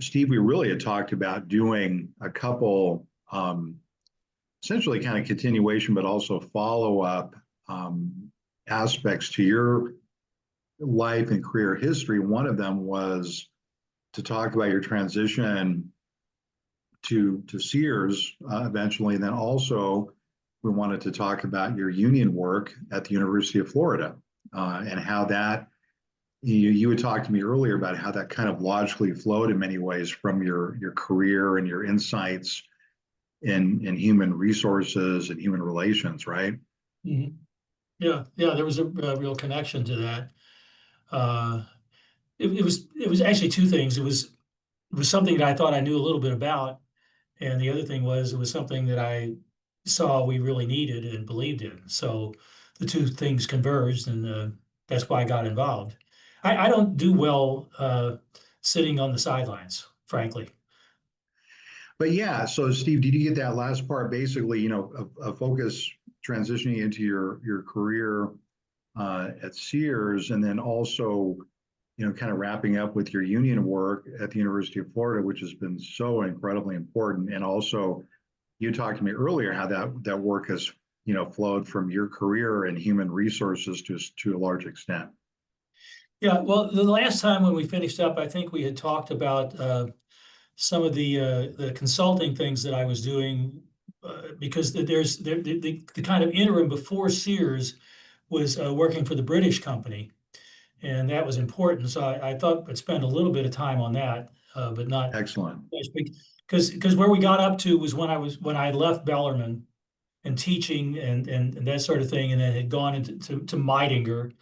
Steve, we really had talked about doing a couple, essentially kind of continuation, but also follow up aspects to your life and career history. One of them was to talk about your transition to Sears eventually, and then also we wanted to talk about your union work at the University of Florida and how that you had talked to me earlier about how that kind of logically flowed in many ways from your career and your insights in human resources and human relations, right? Mm-hmm. Yeah, there was a real connection to that. Uh, it was actually two things. It was something that I thought I knew a little bit about, and the other thing was it was something that I saw we really needed and believed in. So the two things converged, and that's why I got involved. I don't do well sitting on the sidelines, frankly. But yeah, so Steve, did you get that last part? Basically, a focus transitioning into your career at Sears, and then also, kind of wrapping up with your union work at the University of Florida, which has been so incredibly important. And also, you talked to me earlier how that work has, flowed from your career and human resources to a large extent. Yeah, well, the last time when we finished up, I think we had talked about some of the consulting things that I was doing because the kind of interim before Sears was working for the British company, and that was important. So I thought I'd spend a little bit of time on that, but not Excellent. because where we got up to was when I left Bellarmine and teaching and that sort of thing, and then had gone into to Meidinger,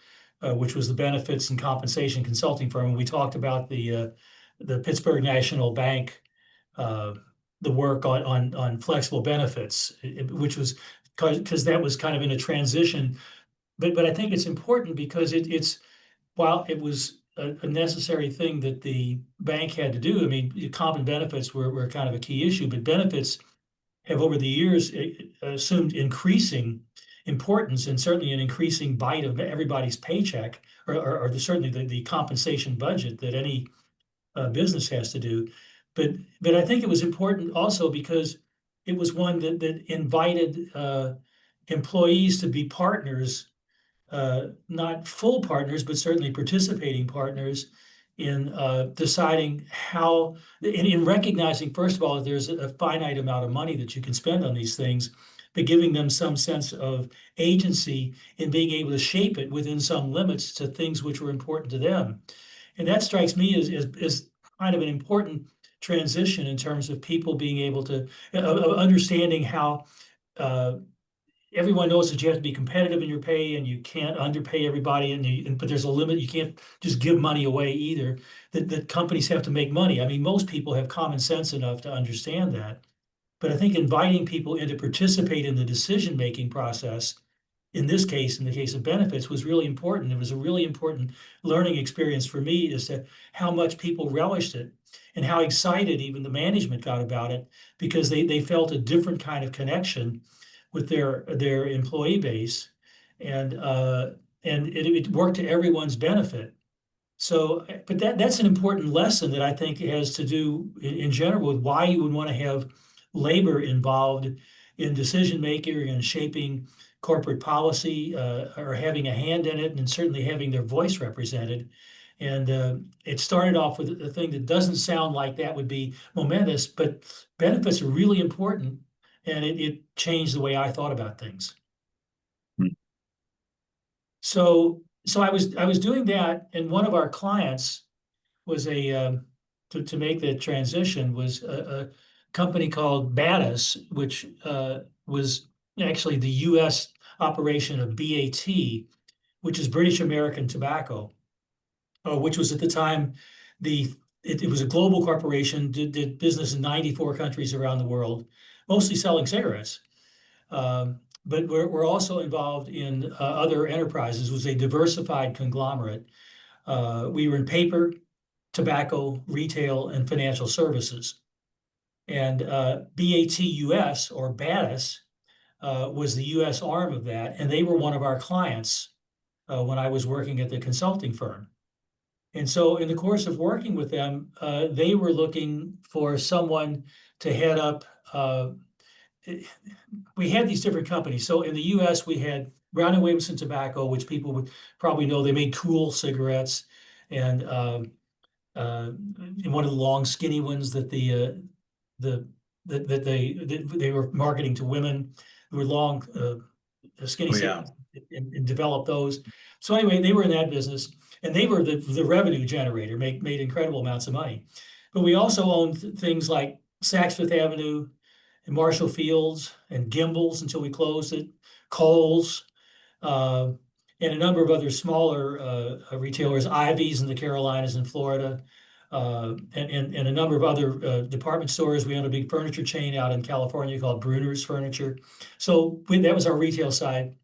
which was the benefits and compensation consulting firm. And we talked about the Pittsburgh National Bank, uh, the work on flexible benefits, which was because that was kind of in a transition. But I think it's important because it's while it was a necessary thing that the bank had to do. I mean, comp and benefits were kind of a key issue, but benefits have over the years assumed increasing importance and certainly an increasing bite of everybody's paycheck or certainly the compensation budget that any business has to do. But I think it was important also because it was one that invited employees to be partners, not full partners, but certainly participating partners in deciding how, in recognizing, first of all, that there's a finite amount of money that you can spend on these things, but giving them some sense of agency in being able to shape it within some limits to things which were important to them. And that strikes me as kind of an important transition in terms of people being able to, understanding how everyone knows that you have to be competitive in your pay and you can't underpay everybody, but there's a limit. You can't just give money away either. That companies have to make money. I mean, most people have common sense enough to understand that. But I think inviting people in to participate in the decision-making process, in this case, in the case of benefits, was really important. It was a really important learning experience for me as to how much people relished it and how excited even the management got about it because they felt a different kind of connection with their employee base, and it worked to everyone's benefit. So, but that's an important lesson that I think has to do in general with why you would want to have labor involved in decision making and shaping corporate policy, or having a hand in it, and certainly having their voice represented. And it started off with a thing that doesn't sound like that would be momentous, but benefits are really important, and it changed the way I thought about things. Hmm. So I was doing that, and one of our clients was to make the transition was a company called Battis, which was actually the U.S. operation of BAT, which is British American Tobacco, which was at the time it was a global corporation, did business in 94 countries around the world, mostly selling cigarettes. But we're also involved in other enterprises. It was a diversified conglomerate. We were in paper, tobacco, retail, and financial services. And BATUS, or Battis, was the US arm of that, and they were one of our clients when I was working at the consulting firm. And so in the course of working with them, they were looking for someone to head up. We had these different companies. So in the US, we had Brown and Williamson Tobacco, which people would probably know. They made Cool cigarettes, and one of the long, skinny ones that the that they were marketing to women who were long, skinny Oh, yeah. cigarettes, and developed those. So anyway, they were in that business, and they were the revenue generator, made incredible amounts of money. But we also owned things like Saks Fifth Avenue and Marshall Fields and Gimbels until we closed it, Kohl's, uh, and a number of other smaller retailers, Ivy's in the Carolinas and Florida, and a number of other department stores. We own a big furniture chain out in California called Bruner's Furniture. So that was our retail side.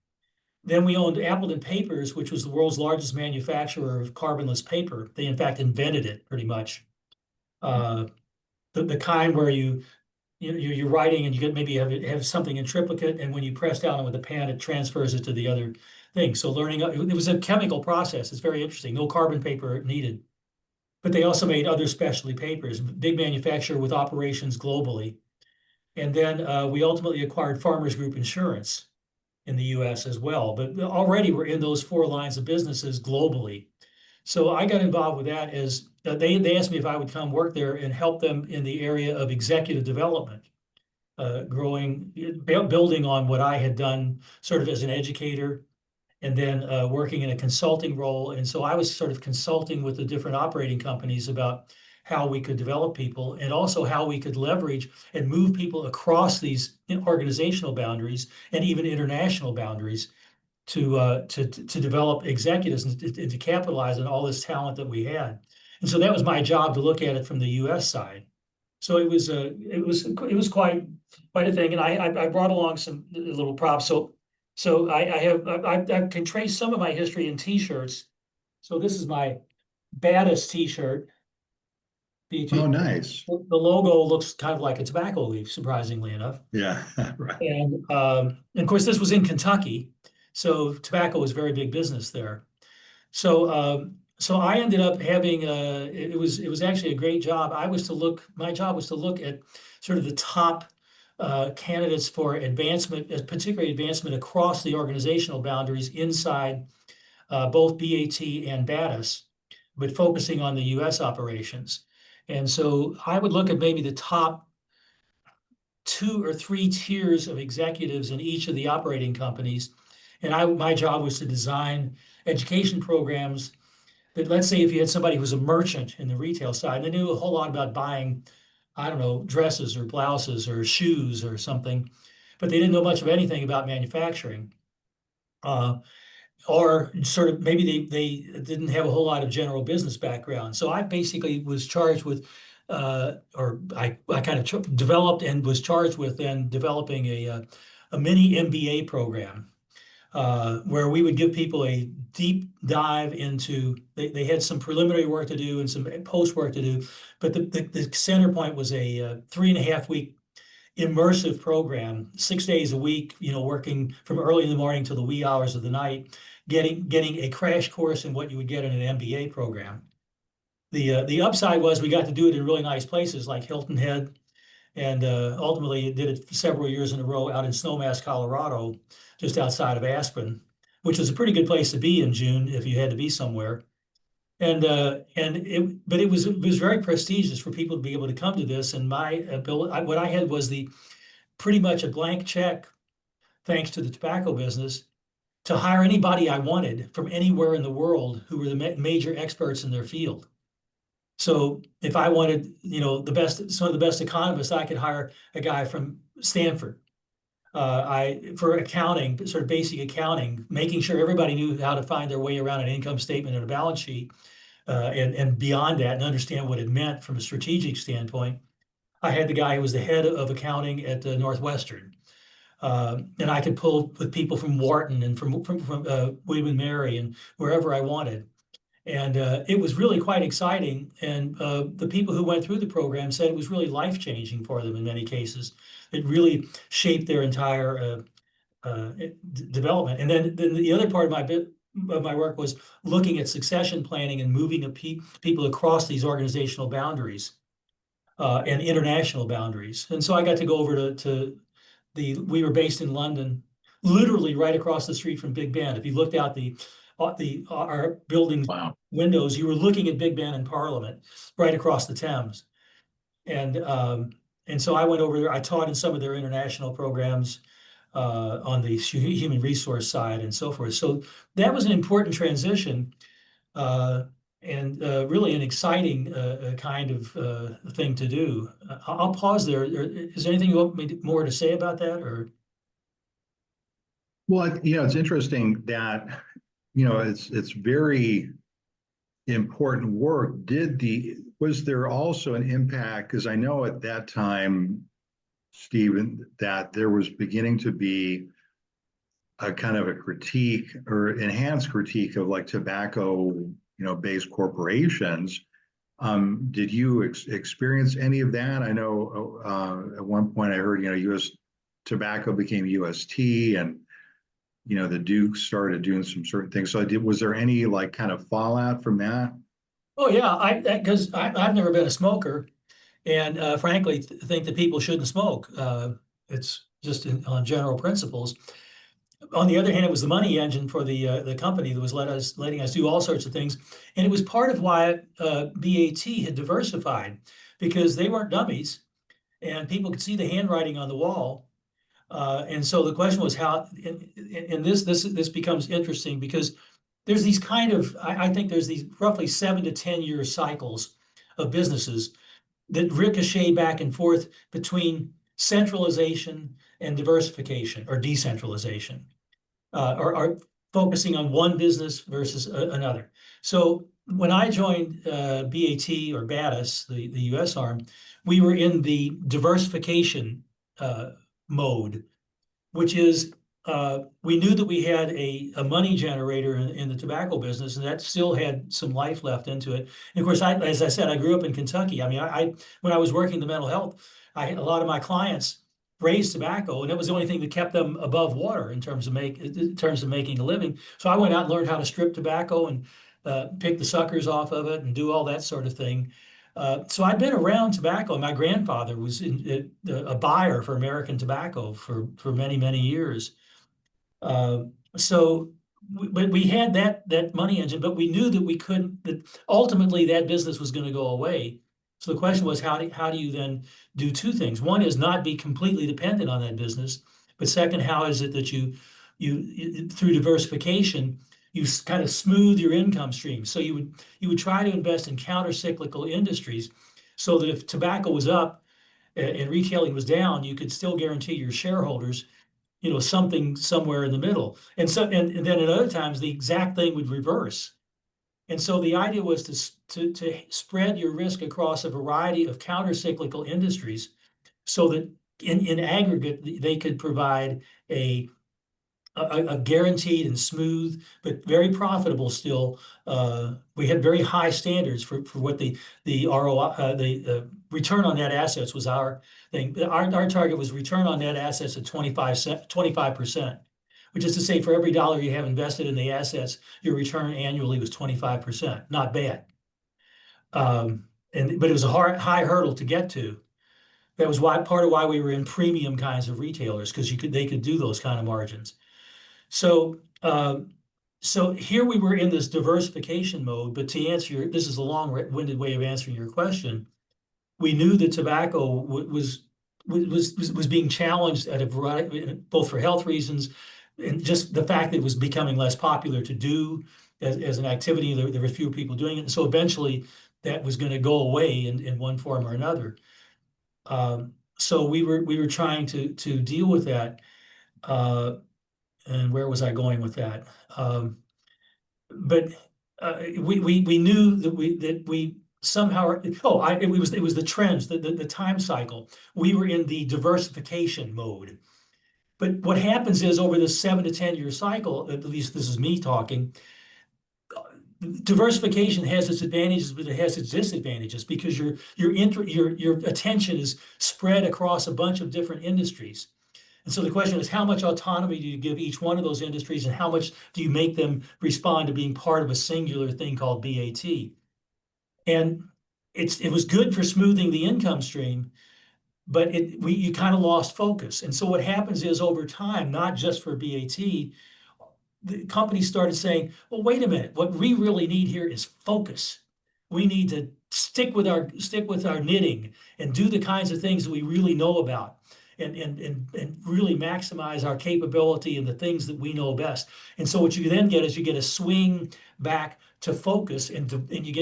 Then we owned Appleton Papers, which was the world's largest manufacturer of carbonless paper. They, in fact, invented it pretty much. The kind where you're writing and you get maybe have something in triplicate, and when you press down with a pen, it transfers it to the other thing. So it was a chemical process. It's very interesting. No carbon paper needed. But they also made other specialty papers, big manufacturer with operations globally. And then we ultimately acquired Farmers Group Insurance in the US as well. But already we're in those 4 lines of businesses globally. So I got involved with that as they asked me if I would come work there and help them in the area of executive development, building on what I had done sort of as an educator, and then working in a consulting role. And so I was sort of consulting with the different operating companies about how we could develop people, and also how we could leverage and move people across these organizational boundaries and even international boundaries to develop executives and to capitalize on all this talent that we had. And so that was my job, to look at it from the U.S. side. So it was quite a thing, and I brought along some little props. So I can trace some of my history in T-shirts. So this is my baddest T-shirt. Oh, nice. The logo looks kind of like a tobacco leaf, surprisingly enough. Yeah, right. And of course, this was in Kentucky, so tobacco was very big business there. So I ended up having it was actually a great job. My job was to look at sort of the top candidates for advancement, particularly advancement across the organizational boundaries inside both BAT and BATIS, but focusing on the U.S. operations. And so I would look at maybe the top 2 or 3 tiers of executives in each of the operating companies. And my job was to design education programs that, let's say, if you had somebody who was a merchant in the retail side, and they knew a whole lot about buying, I don't know, dresses or blouses or shoes or something, but they didn't know much of anything about manufacturing. Or sort of maybe they didn't have a whole lot of general business background. So I basically was charged with, or I kind of developed and was charged with then developing a mini MBA program where we would give people a deep dive into, they had some preliminary work to do and some post work to do, but the center point was a 3.5-week immersive program, 6 days a week, working from early in the morning till the wee hours of the night, getting a crash course in what you would get in an MBA program. The upside was we got to do it in really nice places like Hilton Head, and ultimately did it for several years in a row out in Snowmass, Colorado, just outside of Aspen, which was a pretty good place to be in June if you had to be somewhere. But it was very prestigious for people to be able to come to this. And my ability, what I had was pretty much a blank check, thanks to the tobacco business, to hire anybody I wanted from anywhere in the world who were the major experts in their field. So if I wanted, some of the best economists, I could hire a guy from Stanford. For accounting, sort of basic accounting, making sure everybody knew how to find their way around an income statement and a balance sheet, and beyond that, and understand what it meant from a strategic standpoint. I had the guy who was the head of accounting at Northwestern, and I could pull with people from Wharton and from William and Mary and wherever I wanted. And it was really quite exciting. And the people who went through the program said it was really life-changing for them in many cases. It really shaped their entire development. And then the other part of of my work was looking at succession planning and moving people across these organizational boundaries and international boundaries. And so I got to go over to we were based in London, literally right across the street from Big Ben. If you looked out our building's Wow. windows, you were looking at Big Ben and Parliament right across the Thames. And so I went over there. I taught in some of their international programs on the human resource side and so forth. So that was an important transition and really an exciting kind of thing to do. I'll pause there. Is there anything you want me more to say about that, or? Well, it's interesting that, it's very important work. Was there also an impact? Because I know at that time, Stephen, that there was beginning to be a kind of a critique or enhanced critique of like tobacco, based corporations. Did you experience any of that? I know at one point I heard, U.S. Tobacco became UST, and the Duke started doing some certain things. So was there any like kind of fallout from that? Oh yeah, because I've never been a smoker, and frankly, think that people shouldn't smoke. It's just on general principles. On the other hand, it was the money engine for the company that was letting us do all sorts of things, and it was part of why BAT had diversified, because they weren't dummies, and people could see the handwriting on the wall. And so the question was how, and this becomes interesting because there's these I think there's these roughly 7 to 10 year cycles of businesses that ricochet back and forth between centralization and diversification or decentralization, or focusing on one business versus another. So when I joined BAT or BATUS, the US arm, we were in the diversification mode, which is we knew that we had a money generator in the tobacco business, and that still had some life left into it. And of course, as I said, I grew up in Kentucky. I mean, when I was working the mental health, a lot of my clients raised tobacco, and it was the only thing that kept them above water in terms of making a living. So I went out and learned how to strip tobacco and pick the suckers off of it and do all that sort of thing. So I've been around tobacco. My grandfather was a buyer for American tobacco for many, many years. So we had that money engine, but we knew that ultimately that business was going to go away. So the question was, how do you then do two things? One is not be completely dependent on that business, but second, how is it that you through diversification, you kind of smooth your income stream. So you would try to invest in counter-cyclical industries so that if tobacco was up and retailing was down, you could still guarantee your shareholders, something somewhere in the middle. And then at other times, the exact thing would reverse. And so the idea was to spread your risk across a variety of counter-cyclical industries so that in aggregate, they could provide a guaranteed and smooth, but very profitable still. We had very high standards for what the ROI, the return on net assets was our thing. Our target was return on net assets at 25%, which is to say for every dollar you have invested in the assets, your return annually was 25%. Not bad. But it was a high hurdle to get to. That was part of why we were in premium kinds of retailers, because they could do those kind of margins. So here we were in this diversification mode, but this is a long-winded way of answering your question. We knew that tobacco was being challenged at a variety, both for health reasons and just the fact that it was becoming less popular to do as an activity. There were fewer people doing it. And so eventually that was going to go away in one form or another. So we were trying to deal with that. And where was I going with that? But we knew that we somehow. It was the trends, the time cycle. We were in the diversification mode. But what happens is over the 7 to 10 year cycle, at least this is me talking, diversification has its advantages, but it has its disadvantages because your attention is spread across a bunch of different industries. And so the question is, how much autonomy do you give each one of those industries, and how much do you make them respond to being part of a singular thing called BAT? And it was good for smoothing the income stream, but you kind of lost focus. And so what happens is, over time, not just for BAT, the companies started saying, well, wait a minute, what we really need here is focus. We need to stick with our knitting and do the kinds of things that we really know about, and really maximize our capability in the things that we know best. And so what you then get is, you get a swing back to focus, and you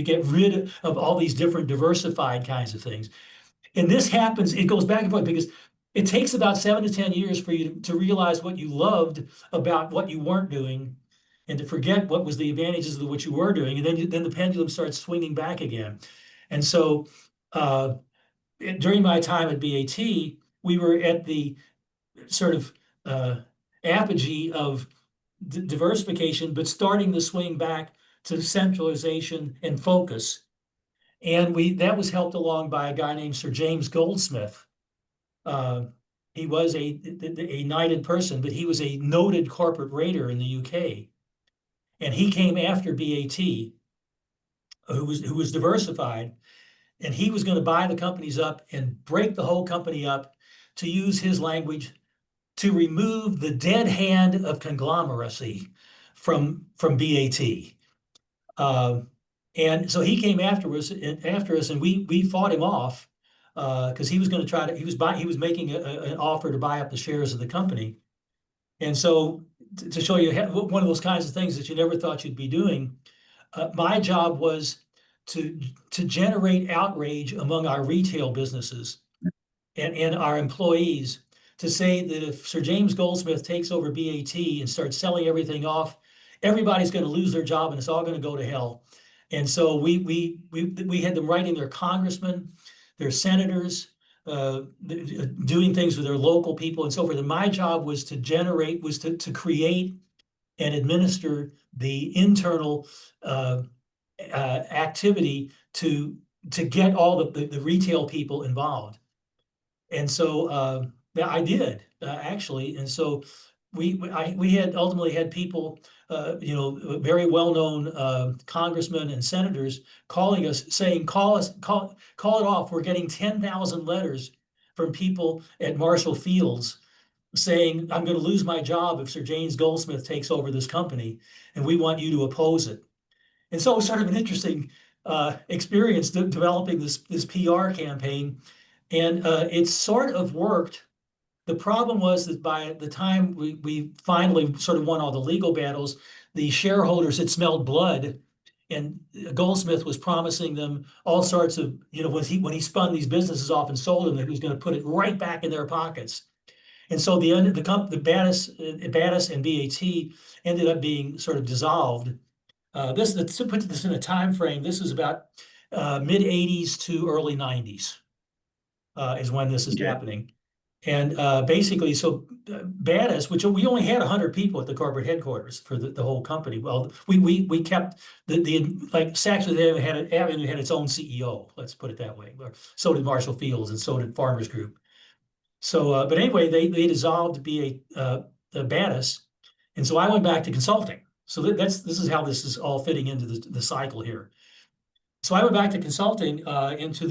get rid of all these different diversified kinds of things. And this happens, it goes back and forth, because it takes about 7 to 10 years for you to realize what you loved about what you weren't doing, and to forget what was the advantages of what you were doing. And then the pendulum starts swinging back again. And so during my time at BAT, we were at the sort of apogee of diversification, but starting to swing back to centralization and focus. And that was helped along by a guy named Sir James Goldsmith. He was a knighted person, but he was a noted corporate raider in the UK. And he came after BAT, who was diversified, and he was going to buy the companies up and break the whole company up, to use his language, to remove the dead hand of conglomeracy from BAT. And so he came after us, and we fought him off, because he was going to he was making an offer to buy up the shares of the company. And so, to show you one of those kinds of things that you never thought you'd be doing, my job was to generate outrage among our retail businesses and our employees, to say that if Sir James Goldsmith takes over BAT and starts selling everything off, everybody's going to lose their job and it's all going to go to hell. And so we had them writing their congressmen, their senators, doing things with their local people and so forth. And my job was to create and administer the internal activity to get all the retail people involved. And so I did actually. And so we had ultimately had people, very well-known congressmen and senators calling us, saying, call it off. We're getting 10,000 letters from people at Marshall Fields saying, I'm going to lose my job if Sir James Goldsmith takes over this company, and we want you to oppose it. And so it was sort of an interesting experience developing this PR campaign, and it sort of worked. The problem was that by the time we finally sort of won all the legal battles, the shareholders had smelled blood, and Goldsmith was promising them all sorts of, when he spun these businesses off and sold them, that he was going to put it right back in their pockets. And so the Battis and BAT ended up being sort of dissolved. To put this in a time frame, this is about mid 80s to early 90s is when this is happening. And basically, so Battis, which we only had 100 people at the corporate headquarters for the whole company. Well, we kept like Saks Avenue had its own CEO. Let's put it that way. So did Marshall Fields, and so did Farmers Group. So, but anyway, they dissolved Battis, and so I went back to consulting. So this is how this is all fitting into the cycle here. So I went back to consulting into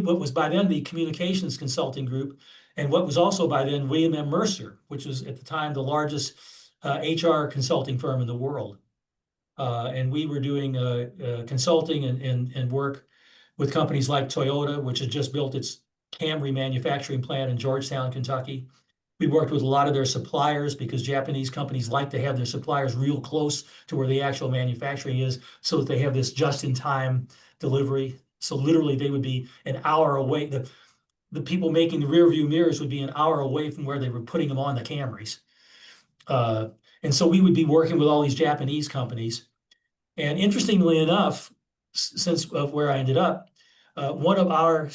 what was by then the communications consulting group, and what was also by then William M. Mercer, which was at the time the largest HR consulting firm in the world. And we were doing consulting and work with companies like Toyota, which had just built its Camry manufacturing plant in Georgetown, Kentucky. We worked with a lot of their suppliers, because Japanese companies like to have their suppliers real close to where the actual manufacturing is, so that they have this just-in-time delivery. So literally they would be an hour away. The people making the rear view mirrors would be an hour away from where they were putting them on the Camrys. And so we would be working with all these Japanese companies. And interestingly enough, since of where I ended up, one of our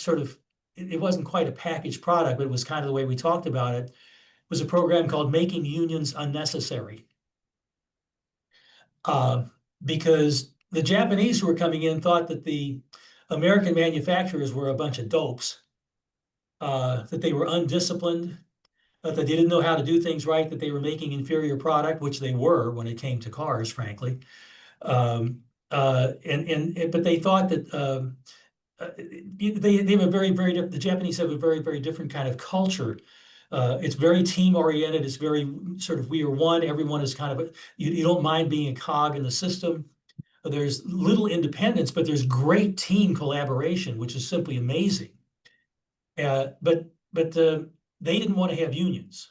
it wasn't quite a packaged product, but it was kind of the way we talked about it, was a program called Making Unions Unnecessary. Because the Japanese who were coming in thought that the American manufacturers were a bunch of dopes, that they were undisciplined, that they didn't know how to do things right, that they were making inferior product, which they were when it came to cars, frankly. But they thought that they have a very the Japanese have a very different kind of culture. It's very team oriented. It's very sort of we are one. Everyone is kind of you don't mind being a cog in the system. There's little independence, but there's great team collaboration, which is simply amazing. But they didn't want to have unions.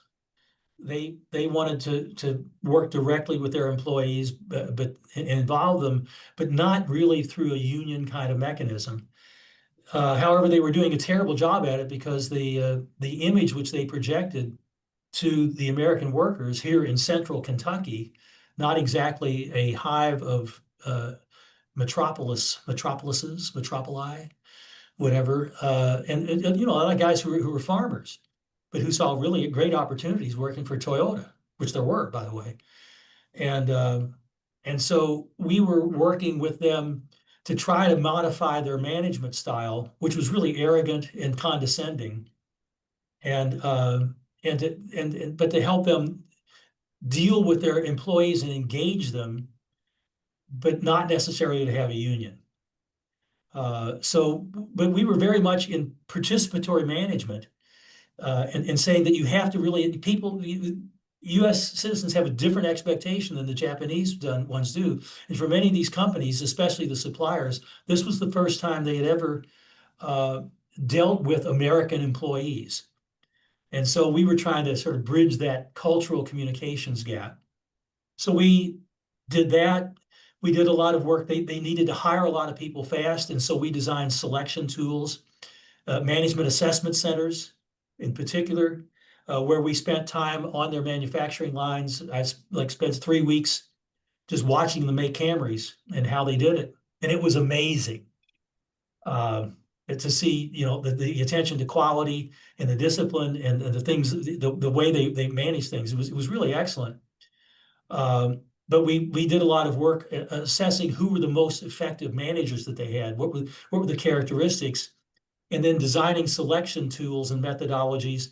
They wanted to work directly with their employees, but involve them, but not really through a union kind of mechanism. However, they were doing a terrible job at it because the image which they projected to the American workers here in central Kentucky, not exactly a hive of metropoli, whatever, and you know, a lot of guys who were farmers, but who saw really great opportunities working for Toyota, which there were, by the way, and so we were working with them to try to modify their management style, which was really arrogant and condescending, and but to help them deal with their employees and engage them, but not necessarily to have a union. But we were very much in participatory management, and saying that you have to really U.S. citizens have a different expectation than the Japanese ones do. And for many of these companies, especially the suppliers, this was the first time they had ever dealt with American employees. And so we were trying to sort of bridge that cultural communications gap. So we did that. We did a lot of work. They needed to hire a lot of people fast. And so we designed selection tools, management assessment centers in particular, where we spent time on their manufacturing lines. I spent 3 weeks just watching them make Camrys and how they did it. And it was amazing to see, you know, the attention to quality and the discipline and the things, the way they manage things. It was really excellent. But we did a lot of work assessing who were the most effective managers that they had, what were the characteristics, and then designing selection tools and methodologies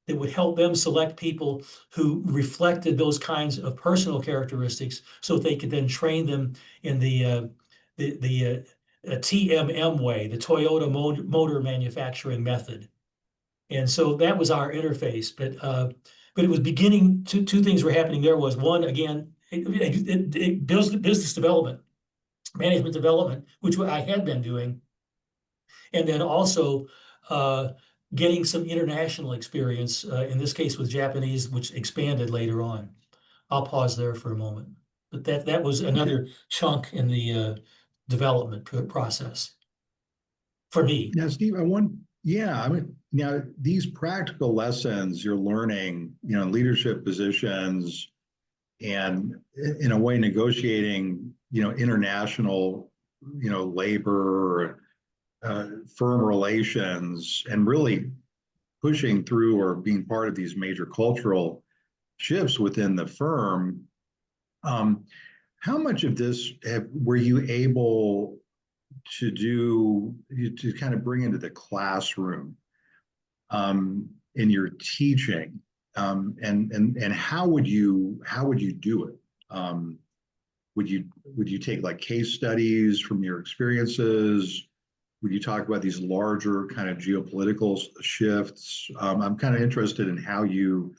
that would help them select people who reflected those kinds of personal characteristics, so that they could then train them in the TMM way, the Toyota Motor Manufacturing Method. And so that was our interface. But it was beginning. Two things were happening there. Was one, again, it business development, management development, which I had been doing, and then also getting some international experience, in this case with Japanese, which expanded later on. I'll pause there for a moment. But that was another chunk in the development process for me. Now, Steve, I mean, now these practical lessons you're learning, you know, in leadership positions and in a way negotiating, you know, international, you know, labor, firm relations, and really pushing through or being part of these major cultural shifts within the firm. How much of this were you able to do to kind of bring into the classroom in your teaching, and how would you do it? Would you take like case studies from your experiences? Would you talk about these larger kind of geopolitical shifts? I'm kind of interested in how you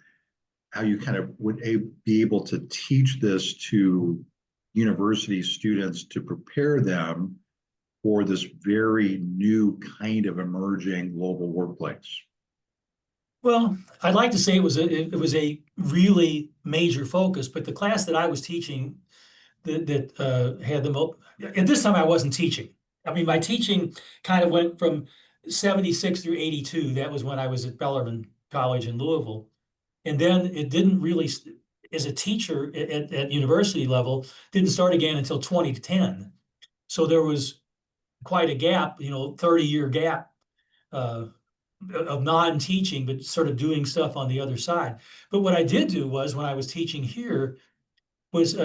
kind of would be able to teach this to university students to prepare them for this very new kind of emerging global workplace. Well, I'd like to say it was a really major focus, but the class that I was teaching that had the most, at this time I wasn't teaching. I mean, my teaching kind of went from 76 through 82. That was when I was at Bellarmine College in Louisville. And then it didn't really, as a teacher at university level, didn't start again until 2010. So there was quite a gap, 30-year gap of non-teaching, but sort of doing stuff on the other side. But what I did do was, when I was teaching here, was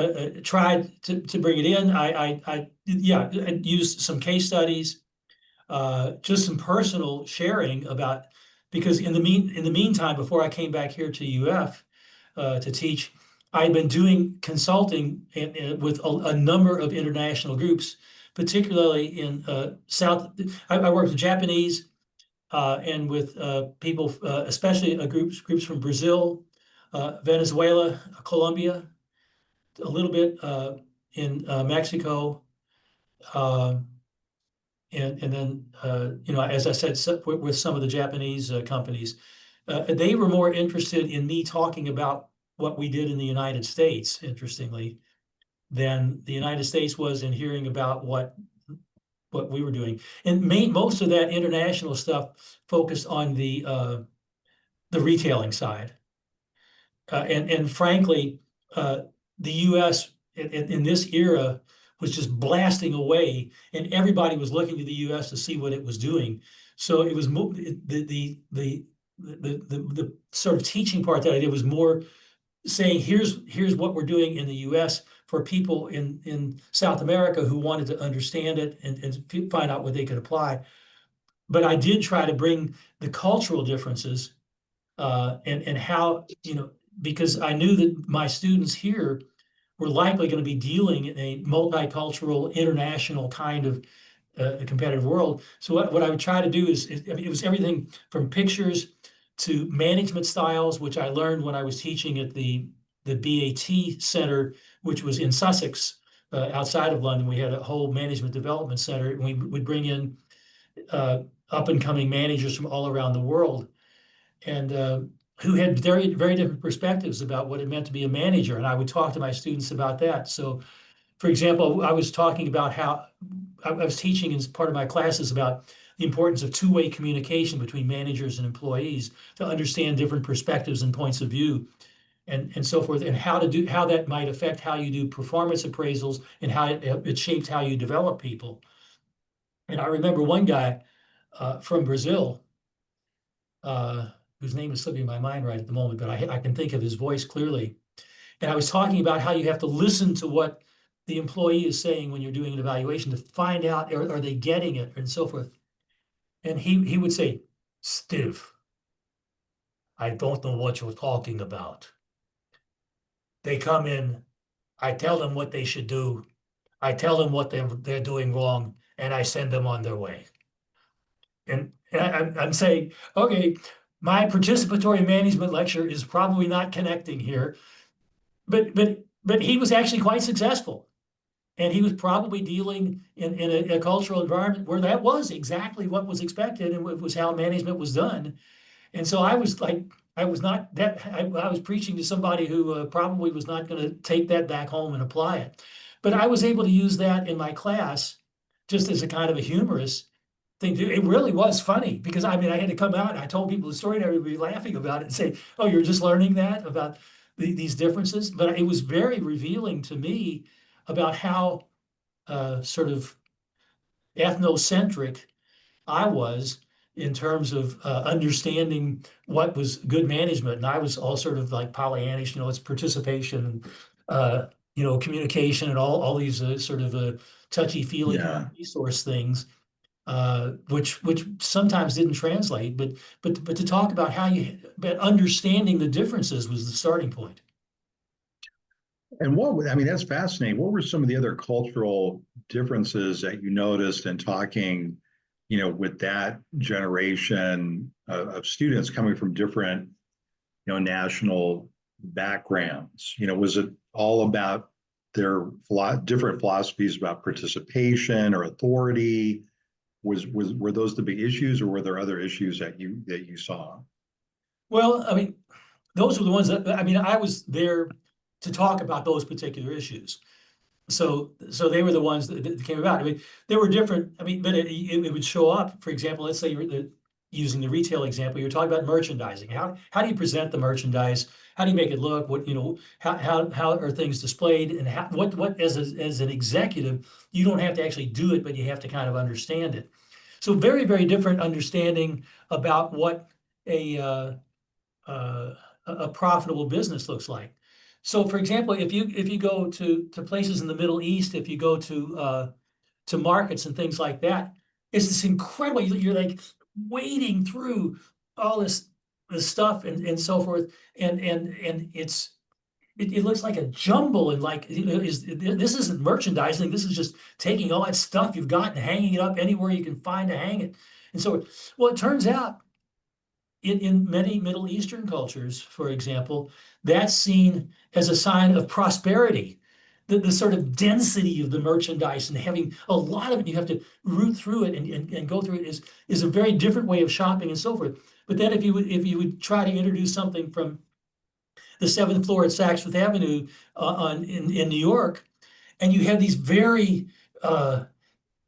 tried to bring it in. I used some case studies, just some personal sharing about because in the meantime, before I came back here to UF to teach, I'd been doing consulting with a number of international groups, particularly in South. I worked with Japanese and with people, especially groups from Brazil, Venezuela, Colombia, a little bit in Mexico, and then as I said, with some of the Japanese companies, they were more interested in me talking about what we did in the United States, interestingly, than the United States was in hearing about what we were doing. And most of that international stuff focused on the retailing side. And frankly, the U.S. in this era was just blasting away, and everybody was looking to the U.S. to see what it was doing. So it was the sort of teaching part that I did was more saying, here's what we're doing in the U.S. for people in South America who wanted to understand it and find out what they could apply. But I did try to bring the cultural differences and how, because I knew that my students here were likely going to be dealing in a multicultural, international kind of competitive world. So what I would try to do it was everything from pictures to management styles, which I learned when I was teaching at the BAT Center, which was in Sussex, outside of London. We had a whole management development center, and we would bring in up and coming managers from all around the world, and who had very, very different perspectives about what it meant to be a manager. And I would talk to my students about that. So, for example, I was talking about how I was teaching as part of my classes about the importance of two-way communication between managers and employees to understand different perspectives and points of view, and so forth, and how that might affect how you do performance appraisals and how it shapes how you develop people. And I remember one guy from Brazil, whose name is slipping my mind right at the moment, but I can think of his voice clearly. And I was talking about how you have to listen to what the employee is saying when you're doing an evaluation to find out, are they getting it, and so forth. And he would say, "Steve, I don't know what you're talking about. They come in, I tell them what they should do, I tell them what they're doing wrong, and I send them on their way." And I'm saying, okay, my participatory management lecture is probably not connecting here, but he was actually quite successful. And he was probably dealing in a cultural environment where that was exactly what was expected and it was how management was done. And so I was like, I was preaching to somebody who probably was not going to take that back home and apply it. But I was able to use that in my class just as a kind of a humorous thing. It really was funny because I had to come out and I told people the story and everybody laughing about it and say, "Oh, you're just learning that about these differences." But it was very revealing to me about how sort of ethnocentric I was in terms of understanding what was good management. And I was all sort of like Pollyannish, it's participation, communication and all these sort of touchy-feely resource things, which sometimes didn't translate. But to talk about but understanding the differences was the starting point. And that's fascinating. What were some of the other cultural differences that you noticed in talking, with that generation of students coming from different, national backgrounds? Was it all about their different philosophies about participation or authority? Were those the big issues, or were there other issues that you saw? Well, those were the ones that I was there to talk about those particular issues. So they were the ones that came about. They were different. But it would show up. For example, let's say you're using the retail example. You're talking about merchandising. How do you present the merchandise? How do you make it look? What how are things displayed? And what as an executive, you don't have to actually do it, but you have to kind of understand it. So very, very different understanding about what a profitable business looks like. So, for example, if you go to places in the Middle East, if you go to markets and things like that, it's this incredible. You're like wading through all this stuff and so forth, and it looks like a jumble, and like, this isn't merchandising. This is just taking all that stuff you've got and hanging it up anywhere you can find to hang it. And so, well, it turns out in many Middle Eastern cultures, for example, that's seen as a sign of prosperity. The sort of density of the merchandise and having a lot of it, you have to root through it and go through it is a very different way of shopping and so forth. But then if you would try to introduce something from the seventh floor at Saks Fifth Avenue in New York, and you have these very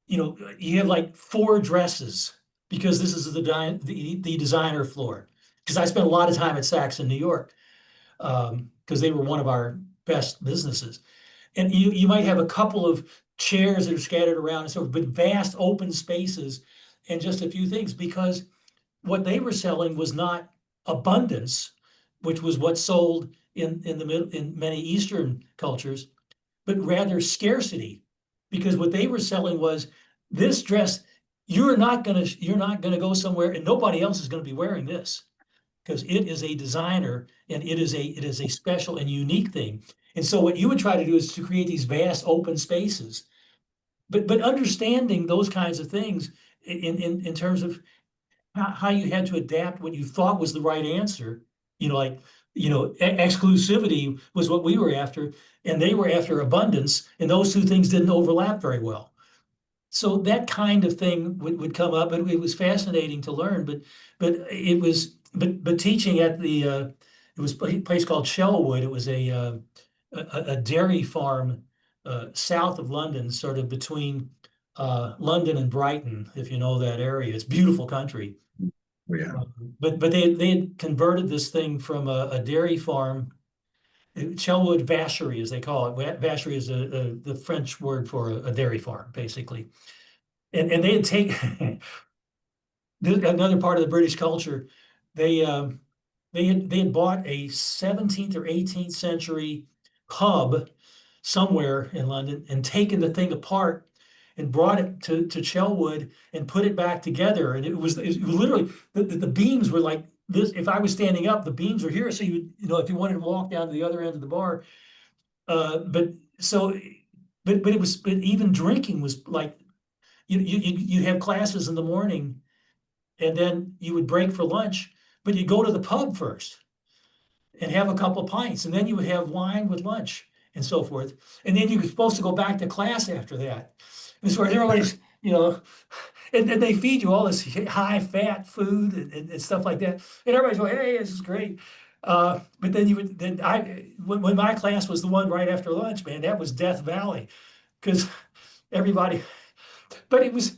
you have like 4 dresses because this is the designer floor. Because I spent a lot of time at Saks in New York because they were one of our best businesses. And you might have a couple of chairs that are scattered around and so forth, but vast open spaces and just a few things, because what they were selling was not abundance, which was what sold in many Eastern cultures, but rather scarcity, because what they were selling was this dress. You're not gonna go somewhere and nobody else is gonna be wearing this because it is a designer and it is a special and unique thing. And so what you would try to do is to create these vast open spaces, but understanding those kinds of things in terms of how you had to adapt what you thought was the right answer. Like, exclusivity was what we were after, and they were after abundance, and those two things didn't overlap very well. So that kind of thing would come up, and it was fascinating to learn. But teaching at it was a place called Shellwood. It was a dairy farm south of London, sort of between London and Brighton, if you know that area. It's beautiful country. Yeah. But they had converted this thing from a dairy farm, Shellwood Vacherie, as they call it. Vacherie is the French word for a dairy farm, basically. And they had taken another part of the British culture. They had bought a 17th or 18th century pub somewhere in London and taken the thing apart and brought it to Chelwood and put it back together. And it was literally the beams were like this. If I was standing up, the beams were here. So if you wanted to walk down to the other end of the bar, but even drinking was like, you have classes in the morning and then you would break for lunch, but you go to the pub first and have a couple of pints, and then you would have wine with lunch and so forth. And then you're supposed to go back to class after that. And so everybody's, and they feed you all this high fat food and stuff like that. And everybody's going, hey, this is great. But then when my class was the one right after lunch, man, that was Death Valley, because everybody, but it was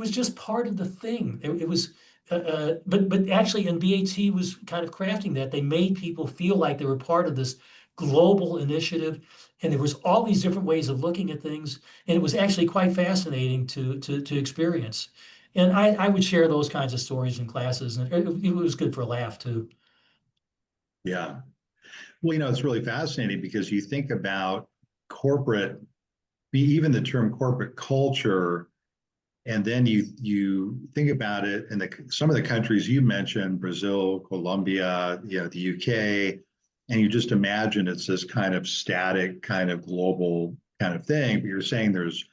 just part of the thing. It was, but actually, and BAT was kind of crafting that. They made people feel like they were part of this global initiative, and there was all these different ways of looking at things, and it was actually quite fascinating to experience. And I would share those kinds of stories in classes, and it was good for a laugh too. Yeah. Well, it's really fascinating because you think about corporate, even the term corporate culture, and then you think about it in some of the countries you mentioned, Brazil, Colombia, the UK, and you just imagine it's this kind of static, kind of global kind of thing. But you're saying there's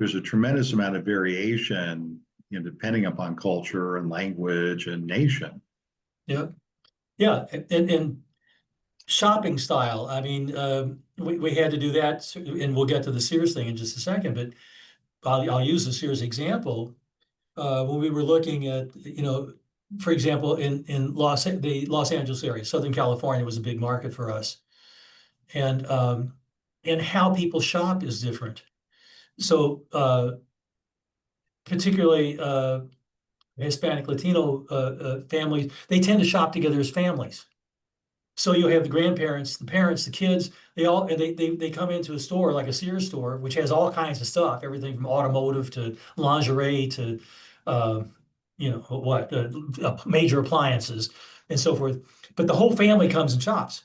a tremendous amount of variation, depending upon culture and language and nation. Yeah, yeah, and shopping style. I mean, we had to do that, and we'll get to the Sears thing in just a second. But I'll use the Sears example. When we were looking at, for example, in the Los Angeles area, Southern California was a big market for us, and how people shop is different. So particularly Hispanic Latino families, they tend to shop together as families. So you'll have the grandparents, the parents, the kids, they come into a store like a Sears store, which has all kinds of stuff, everything from automotive to lingerie to major appliances and so forth. But the whole family comes and shops.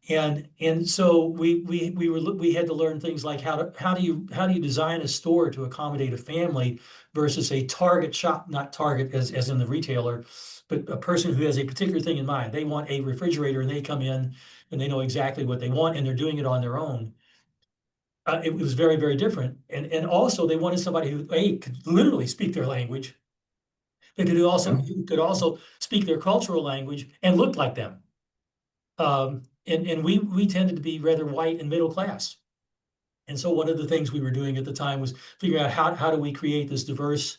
And so we had to learn things like how do you design a store to accommodate a family versus a target shop, not target as in the retailer, but a person who has a particular thing in mind. They want a refrigerator and they come in and they know exactly what they want and they're doing it on their own. It was very, very different. And also they wanted somebody who could literally speak their language. They could also speak their cultural language and look like them. And we tended to be rather white and middle class. And so one of the things we were doing at the time was figuring out how do we create this diverse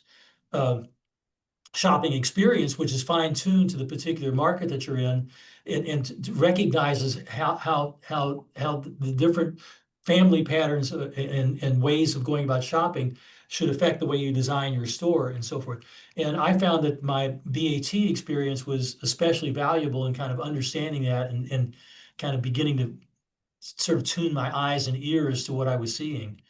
shopping experience, which is fine tuned to the particular market that you're in, and recognizes how the different family patterns and ways of going about shopping should affect the way you design your store and so forth. And I found that my BAT experience was especially valuable in kind of understanding that and kind of beginning to sort of tune my eyes and ears to what I was seeing.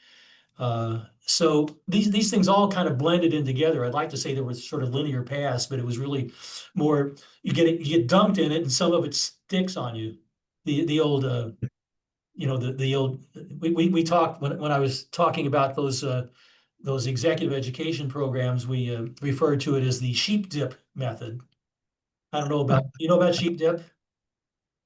So these things all kind of blended in together. I'd like to say there was sort of linear paths, but it was really more you get dunked in it, and some of it sticks on you. The old the old we talked when I was talking about those executive education programs. We referred to it as the sheep dip method. I don't know about sheep dip,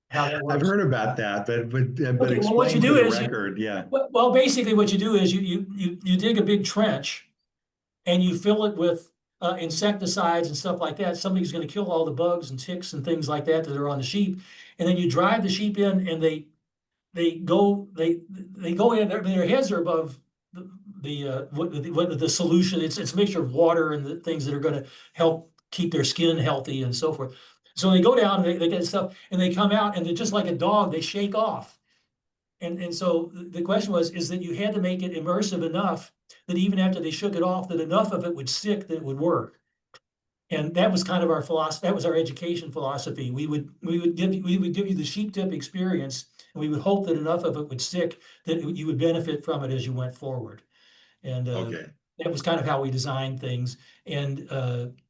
how that I've works. heard about that, but Okay, well, what you explain for do the is record. Yeah. well, basically what you do is you dig a big trench and you fill it with insecticides and stuff like that. Somebody's going to kill all the bugs and ticks and things like that are on the sheep, and then you drive the sheep in, and they go in. Their heads are above the solution. It's a mixture of water and the things that are going to help keep their skin healthy and so forth. So they go down, and they get stuff, and they come out, and they're just like a dog. They shake off. And so the question was, is that you had to make it immersive enough that even after they shook it off, that enough of it would stick that it would work. And that was kind of our philosophy. That was our education philosophy. We would give you the sheep dip experience, and we would hope that enough of it would stick that you would benefit from it as you went forward. And Okay. that was kind of how we designed things. And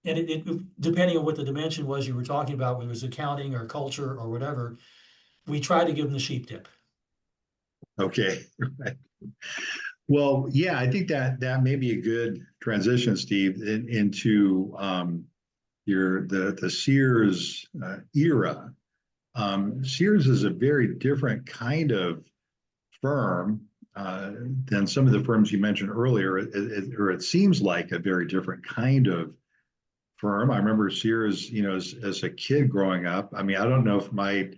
it depending on what the dimension was you were talking about, whether it was accounting or culture or whatever, we tried to give them the sheep dip. Okay. Well, yeah, I think that may be a good transition, Steve, into the Sears era. Sears is a very different kind of firm than some of the firms you mentioned earlier, or it seems like a very different kind of firm. I remember Sears, as a kid growing up. I mean, I don't know if my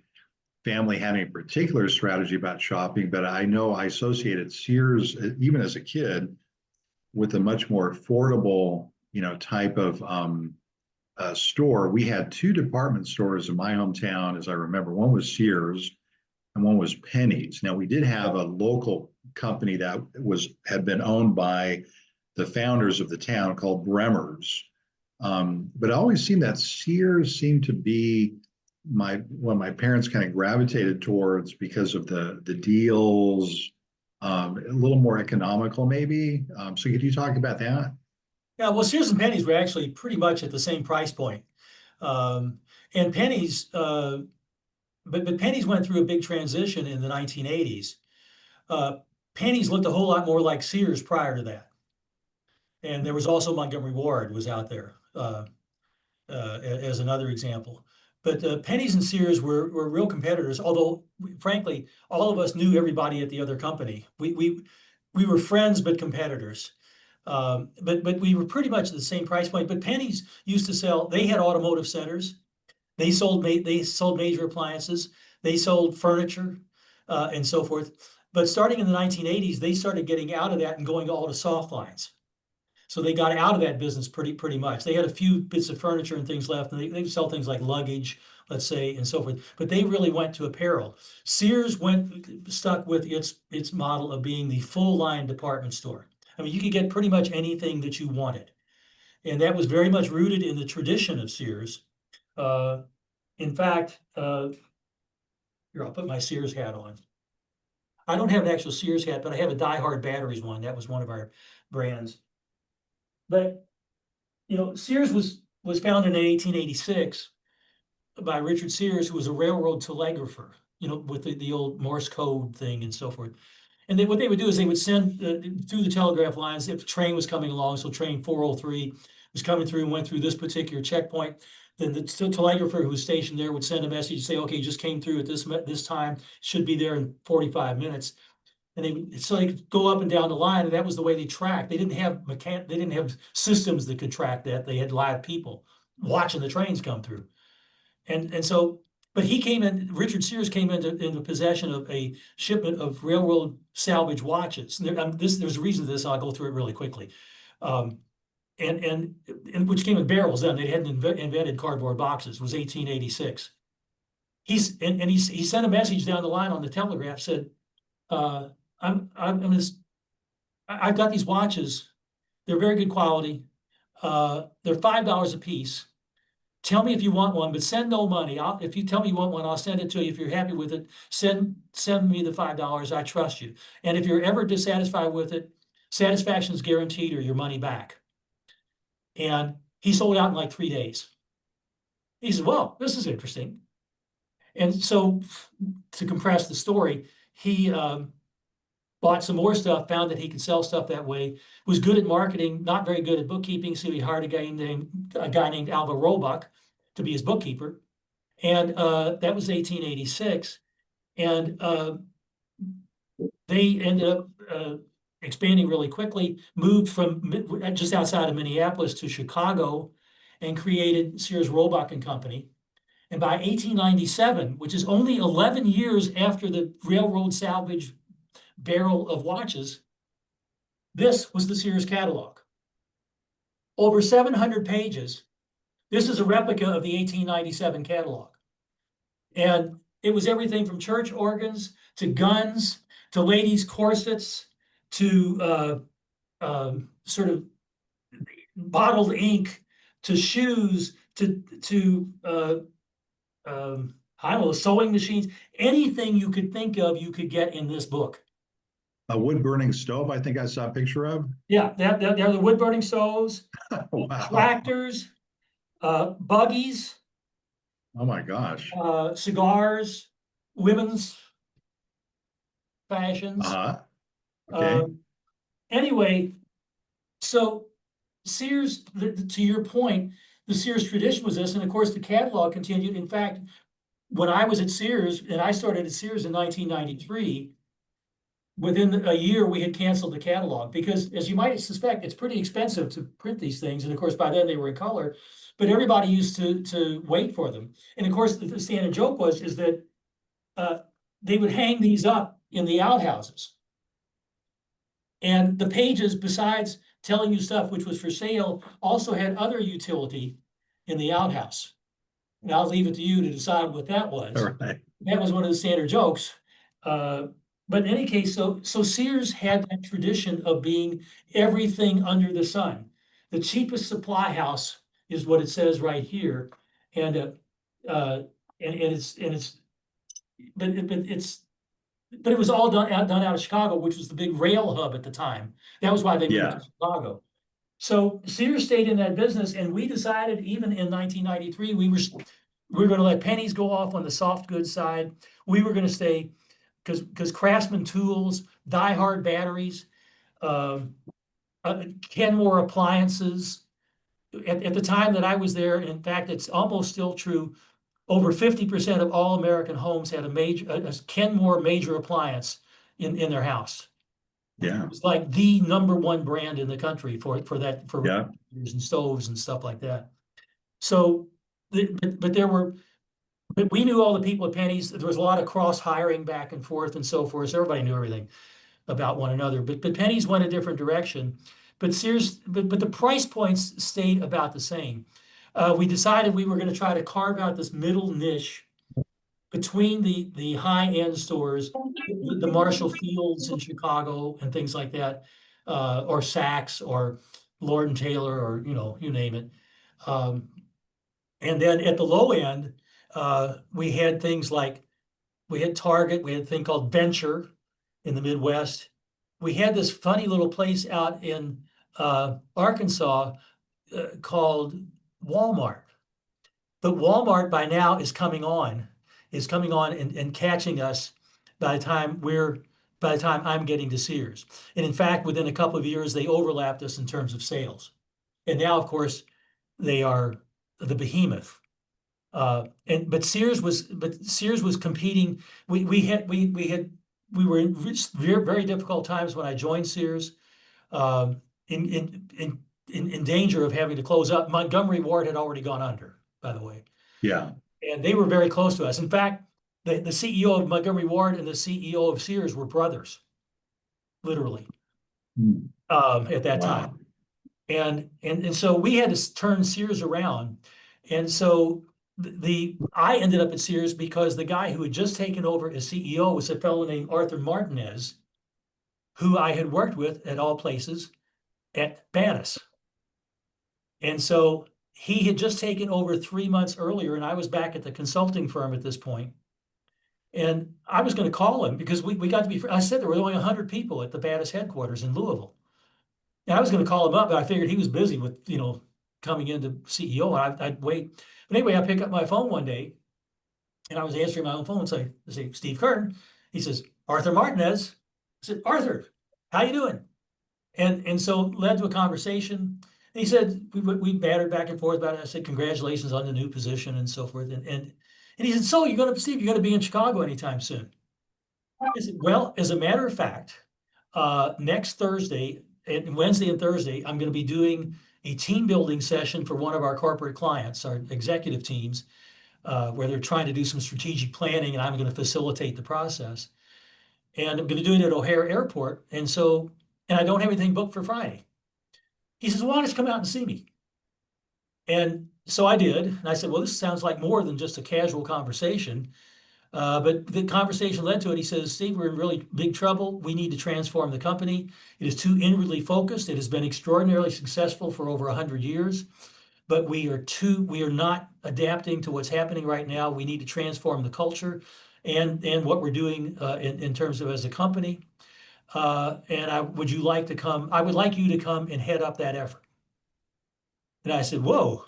family had any particular strategy about shopping, but I know I associated Sears, even as a kid, with a much more affordable, type of store. We had two department stores in my hometown, as I remember. One was Sears, and one was Penny's. Now we did have a local company that had been owned by the founders of the town called Bremer's, but it always seemed that Sears seemed to be what my parents kind of gravitated towards because of the deals, a little more economical maybe. So could you talk about that? Yeah, well, Sears and Penny's were actually pretty much at the same price point. And Penny's, but Penny's went through a big transition in the 1980s. Penny's looked a whole lot more like Sears prior to that. And there was also Montgomery Ward was out there as another example. But Penny's and Sears were real competitors, although frankly, all of us knew everybody at the other company. We were friends but competitors. But we were pretty much at the same price point. But Penny's used to sell. They had automotive centers. They sold major appliances. They sold furniture, and so forth. But starting in the 1980s, they started getting out of that and going all to soft lines. So they got out of that business pretty much. They had a few bits of furniture and things left, and they sell things like luggage, let's say, and so forth. But they really went to apparel. Sears stuck with its model of being the full line department store. I mean, you could get pretty much anything that you wanted, and that was very much rooted in the tradition of Sears. In fact, here I'll put my Sears hat on. I don't have an actual Sears hat, but I have a Die Hard Batteries one. That was one of our brands. But Sears was founded in 1886 by Richard Sears, who was a railroad telegrapher. with the old Morse code thing and so forth. And what they would do is they would send through the telegraph lines if a train was coming along. So train 403 was coming through and went through this particular checkpoint. Then the telegrapher who was stationed there would send a message and say, okay, just came through at this time, should be there in 45 minutes. And they could go up and down the line, and that was the way they tracked. They didn't have systems that could track that. They had live people watching the trains come through. And so, but Richard Sears came into possession of a shipment of railroad salvage watches. There's a reason for this. I'll go through it really quickly. And which came in barrels then. They hadn't invented cardboard boxes. It was 1886. He sent a message down the line on the telegraph, said, I've got these watches. They're very good quality. They're $5 a piece. Tell me if you want one, but send no money. If you tell me you want one, I'll send it to you. If you're happy with it, send me the $5. I trust you. And if you're ever dissatisfied with it, satisfaction is guaranteed or your money back. And he sold out in like 3 days. He said, well, this is interesting. And so to compress the story, he bought some more stuff, found that he could sell stuff that way, was good at marketing, not very good at bookkeeping, so he hired a guy named Alva Roebuck to be his bookkeeper. And that was 1886. And they ended up expanding really quickly, moved from just outside of Minneapolis to Chicago and created Sears Roebuck and Company. And by 1897, which is only 11 years after the railroad salvage barrel of watches, this was the Sears catalog. Over 700 pages. This is a replica of the 1897 catalog. And it was everything from church organs to guns to ladies' corsets to sort of bottled ink to shoes to I don't know, sewing machines. Anything you could think of, you could get in this book. A wood-burning stove, I think I saw a picture of. Yeah, they're the wood-burning stoves, Wow. tractors, buggies. Oh my gosh. Cigars, women's fashions. Okay. Anyway, so Sears, to your point, the Sears tradition was this, and of course the catalog continued. In fact, when I was at Sears, and I started at Sears in 1993, within a year we had canceled the catalog because, as you might suspect, it's pretty expensive to print these things. And of course, by then they were in color, but everybody used to wait for them. And of course, the standard joke is that they would hang these up in the outhouses. And the pages, besides telling you stuff which was for sale, also had other utility in the outhouse. And I'll leave it to you to decide what that was. All right. That was one of the standard jokes. But in any case, so Sears had that tradition of being everything under the sun. The cheapest supply house is what it says right here, but it was all done out of Chicago, which was the big rail hub at the time. That was why they moved to Chicago. So Sears stayed in that business, and we decided even in 1993 we were going to let pennies go off on the soft goods side. We were going to stay because Craftsman tools, Die Hard batteries, Kenmore appliances. At the time that I was there, in fact, it's almost still true. Over 50% of all American homes had a Kenmore major appliance in their house. Yeah. It was like the #1 brand in the country for Yeah. and stoves and stuff like that. So, but we knew all the people at Penny's. There was a lot of cross hiring back and forth and so forth. So everybody knew everything about one another. But Penny's went a different direction. But Sears, but the price points stayed about the same. We decided we were going to try to carve out this middle niche between the high-end stores, the Marshall Fields in Chicago and things like that, or Saks or Lord and Taylor, or you name it. And then at the low end, we had things like we had Target, we had a thing called Venture in the Midwest. We had this funny little place out in Arkansas called Walmart. But Walmart by now is coming on. is coming on and catching us by the time I'm getting to Sears. And in fact, within a couple of years, they overlapped us in terms of sales. And now, of course, they are the behemoth. But Sears was competing. We were in very, very difficult times when I joined Sears, in danger of having to close up. Montgomery Ward had already gone under, by the way. Yeah. And they were very close to us. In fact, the CEO of Montgomery Ward and the CEO of Sears were brothers, literally, at that time. Wow. And so we had to turn Sears around. And so I ended up at Sears because the guy who had just taken over as CEO was a fellow named Arthur Martinez, who I had worked with at all places at Battis. And so he had just taken over 3 months earlier, and I was back at the consulting firm at this point. And I was going to call him because we got to be, I said there were only 100 people at the Battis headquarters in Louisville. And I was going to call him up, but I figured he was busy with, coming into CEO, and I'd wait. But anyway, I pick up my phone one day, and I was answering my own phone and say, Steve Kirn. He says, Arthur Martinez. I said, Arthur, how you doing? And so led to a conversation. And he said, we battered back and forth about it. I said, congratulations on the new position and so forth. And he said, so Steve, you're going to be in Chicago anytime soon? I said, well, as a matter of fact, next Thursday, and Wednesday and Thursday, I'm going to be doing a team building session for one of our corporate clients, our executive teams, where they're trying to do some strategic planning, and I'm going to facilitate the process. And I'm going to do it at O'Hare Airport. And I don't have anything booked for Friday. He says, well, why don't you come out and see me? And so I did. And I said, well, this sounds like more than just a casual conversation. But the conversation led to it. He says, Steve, we're in really big trouble. We need to transform the company. It is too inwardly focused. It has been extraordinarily successful for over 100 years, but we are not adapting to what's happening right now. We need to transform the culture and what we're doing in terms of as a company. And I would like you to come and head up that effort. And I said, whoa.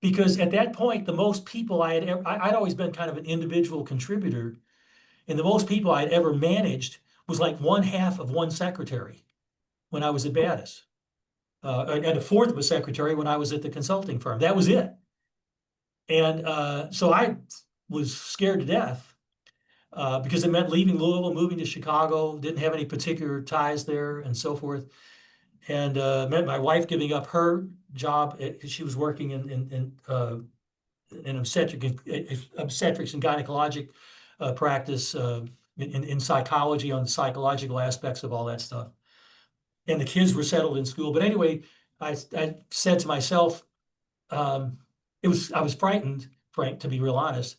Because at that point, the most people I'd always been kind of an individual contributor, and the most people I'd ever managed was like 1/2 of one secretary when I was at Battis, and 1/4 of a secretary when I was at the consulting firm. That was it. And so I was scared to death because it meant leaving Louisville, moving to Chicago, didn't have any particular ties there, and so forth. And meant my wife giving up her job. She was working in obstetrics and gynecologic practice in psychology, on the psychological aspects of all that stuff. And the kids were settled in school. But anyway, I said to myself, I was frightened, Frank, to be real honest.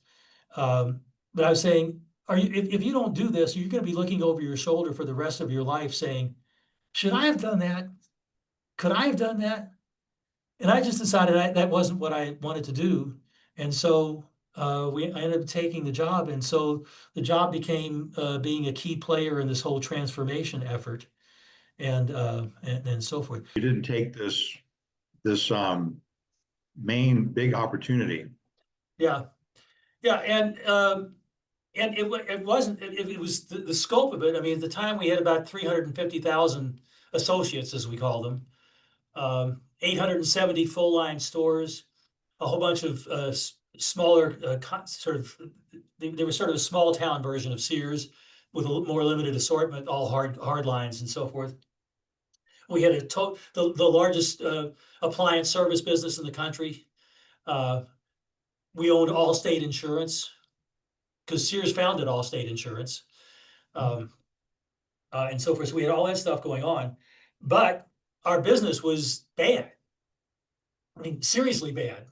But I was saying, if you don't do this, you're going to be looking over your shoulder for the rest of your life saying, should I have done that? Could I have done that? And I just decided that wasn't what I wanted to do. And so I ended up taking the job. And so the job became being a key player in this whole transformation effort and so forth. You didn't take this main big opportunity. Yeah. Yeah. And it wasn't, it was the scope of it. I mean, at the time we had about 350,000 associates, as we call them, 870 full line stores, a whole bunch of smaller they were sort of a small town version of Sears with a more limited assortment, all hard lines and so forth. We had the largest appliance service business in the country. We owned Allstate Insurance because Sears founded Allstate Insurance, and so forth. So we had all that stuff going on, but our business was bad. I mean, seriously bad.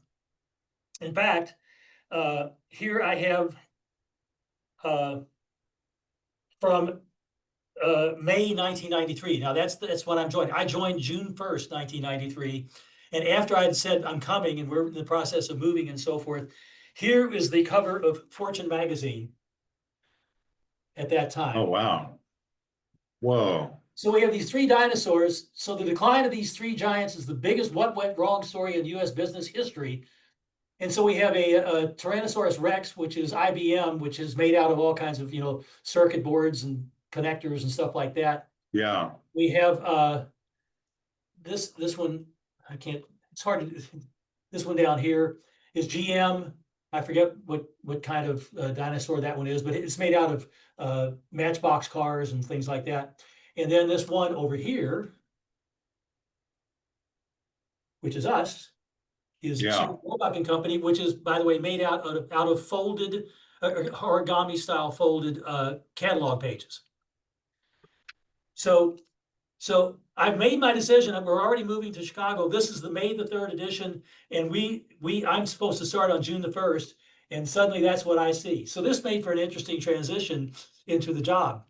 In fact, here I have from May 1993. Now that's when I'm joined. I joined June 1st, 1993. And after I'd said I'm coming and we're in the process of moving and so forth, here is the cover of Fortune magazine at that time. Oh, wow. Whoa. So we have these three dinosaurs. So the decline of these three giants is the biggest what went wrong story in U.S. business history. And so we have a Tyrannosaurus Rex, which is IBM, which is made out of all kinds of, circuit boards and connectors and stuff like that. Yeah. We have this one, I can't, it's hard to, this one down here is GM. I forget what kind of dinosaur that one is, but it's made out of Matchbox cars and things like that. And then this one over here, which is us, is Yeah. Roebuck and Company, which is, by the way, made out of folded origami style folded catalog pages. So I've made my decision. We're already moving to Chicago. This is the May the 3rd edition, and I'm supposed to start on June the 1st, and suddenly that's what I see. So this made for an interesting transition into the job.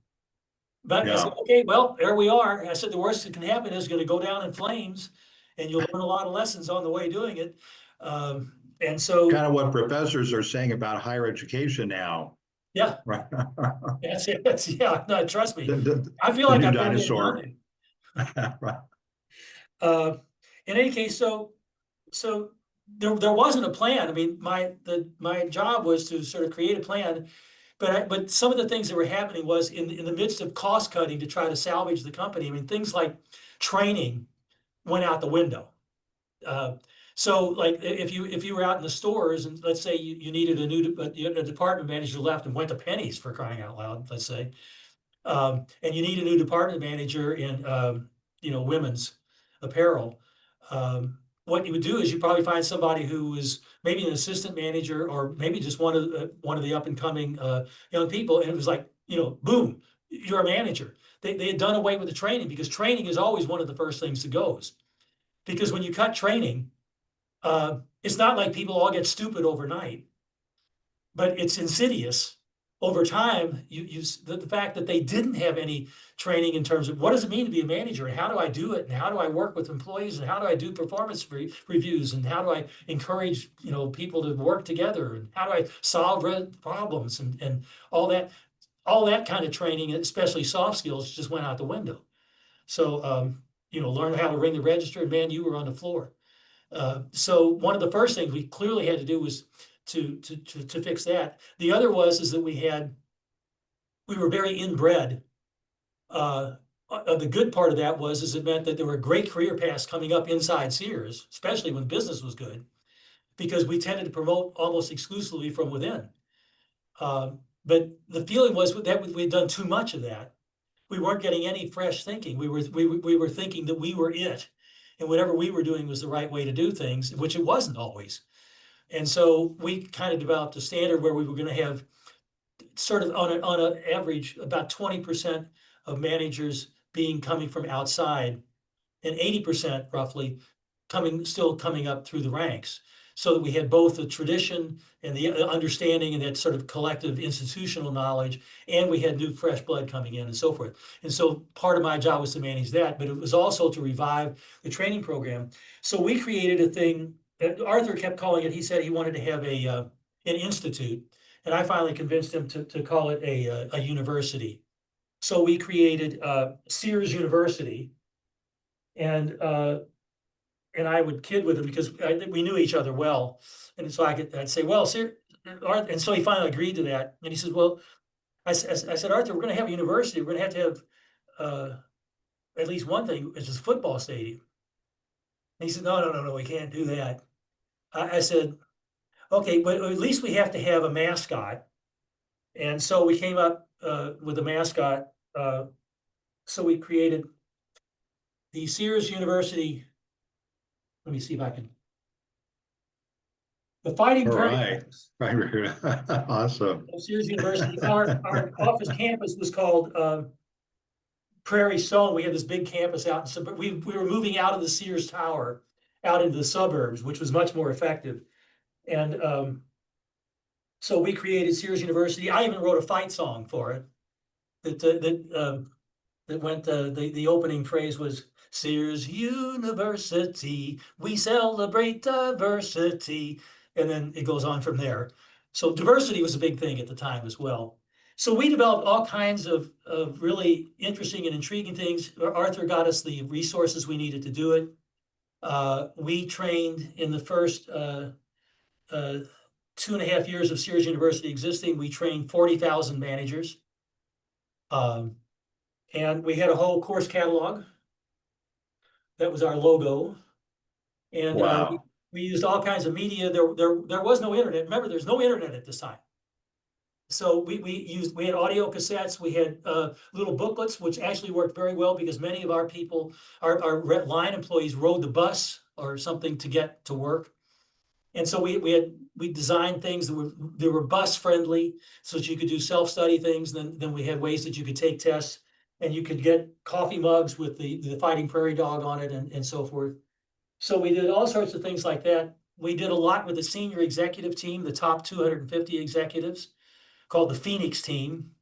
But I said, okay, well, there we are. I said, the worst that can happen is going to go down in flames, and you'll learn a lot of lessons on the way doing it. And so kind of what professors are saying about higher education now. Yeah, right. That's it. No, trust me. The I feel like new I've dinosaur. right. In any case, so there wasn't a plan. I mean, my job was to sort of create a plan, but some of the things that were happening was in the midst of cost cutting to try to salvage the company. I mean, things like training went out the window. So like if you were out in the stores and let's say you needed a department manager left and went to Penny's, for crying out loud, let's say, and you need a new department manager in women's apparel. What you would do is you probably find somebody who was maybe an assistant manager or maybe just one of the up and coming young people, and it was like, boom, you're a manager. They had done away with the training because training is always one of the first things that goes. Because when you cut training, it's not like people all get stupid overnight, but it's insidious. Over time, the fact that they didn't have any training in terms of what does it mean to be a manager and how do I do it and how do I work with employees and how do I do performance reviews and how do I encourage people to work together and how do I solve problems and all that kind of training, especially soft skills, just went out the window. So learn how to ring the register, and man, you were on the floor. So one of the first things we clearly had to do was to fix that. The other is that we were very inbred. The good part of that is it meant that there were great career paths coming up inside Sears, especially when business was good, because we tended to promote almost exclusively from within. But the feeling was that we'd done too much of that. We weren't getting any fresh thinking. We were thinking that we were it, and whatever we were doing was the right way to do things, which it wasn't always. And so we kind of developed a standard where we were going to have sort of on an average about 20% of managers coming from outside, and 80% roughly still coming up through the ranks, so that we had both the tradition and the understanding and that sort of collective institutional knowledge, and we had new fresh blood coming in and so forth. And so part of my job was to manage that, but it was also to revive the training program. So we created a thing that Arthur kept calling it. He said he wanted to have an institute, and I finally convinced him to call it a university. So we created Sears University, and I would kid with him because we knew each other well. And so I'd say, well, sir, and so he finally agreed to that. And he says, well, I said, Arthur, we're going to have a university. We're going to have at least one thing, which is a football stadium. And he said, no, we can't do that. I said, okay, but at least we have to have a mascot. And so we came up with a mascot. So we created the Sears University. Let me see if I can. The Fighting Prairie. Right. Awesome. Sears University. Our office campus was called Prairie Stone. We had this big campus out, but we were moving out of the Sears Tower out into the suburbs, which was much more effective. And so we created Sears University. I even wrote a fight song for it. That went. The opening phrase was, Sears University, we celebrate diversity. And then it goes on from there. So diversity was a big thing at the time as well. So we developed all kinds of really interesting and intriguing things. Arthur got us the resources we needed to do it. We trained in the first 2.5 years of Sears University existing, we trained 40,000 managers. And we had a whole course catalog. That was our logo. And Wow. we used all kinds of media. There was no internet. Remember, there's no internet at this time. So we had audio cassettes, we had little booklets, which actually worked very well because many of our people, our line employees rode the bus or something to get to work. And so we designed things that were bus friendly so that you could do self-study things. Then we had ways that you could take tests and you could get coffee mugs with the Fighting Prairie Dog on it and so forth. So we did all sorts of things like that. We did a lot with the senior executive team, the top 250 executives, called the Phoenix team,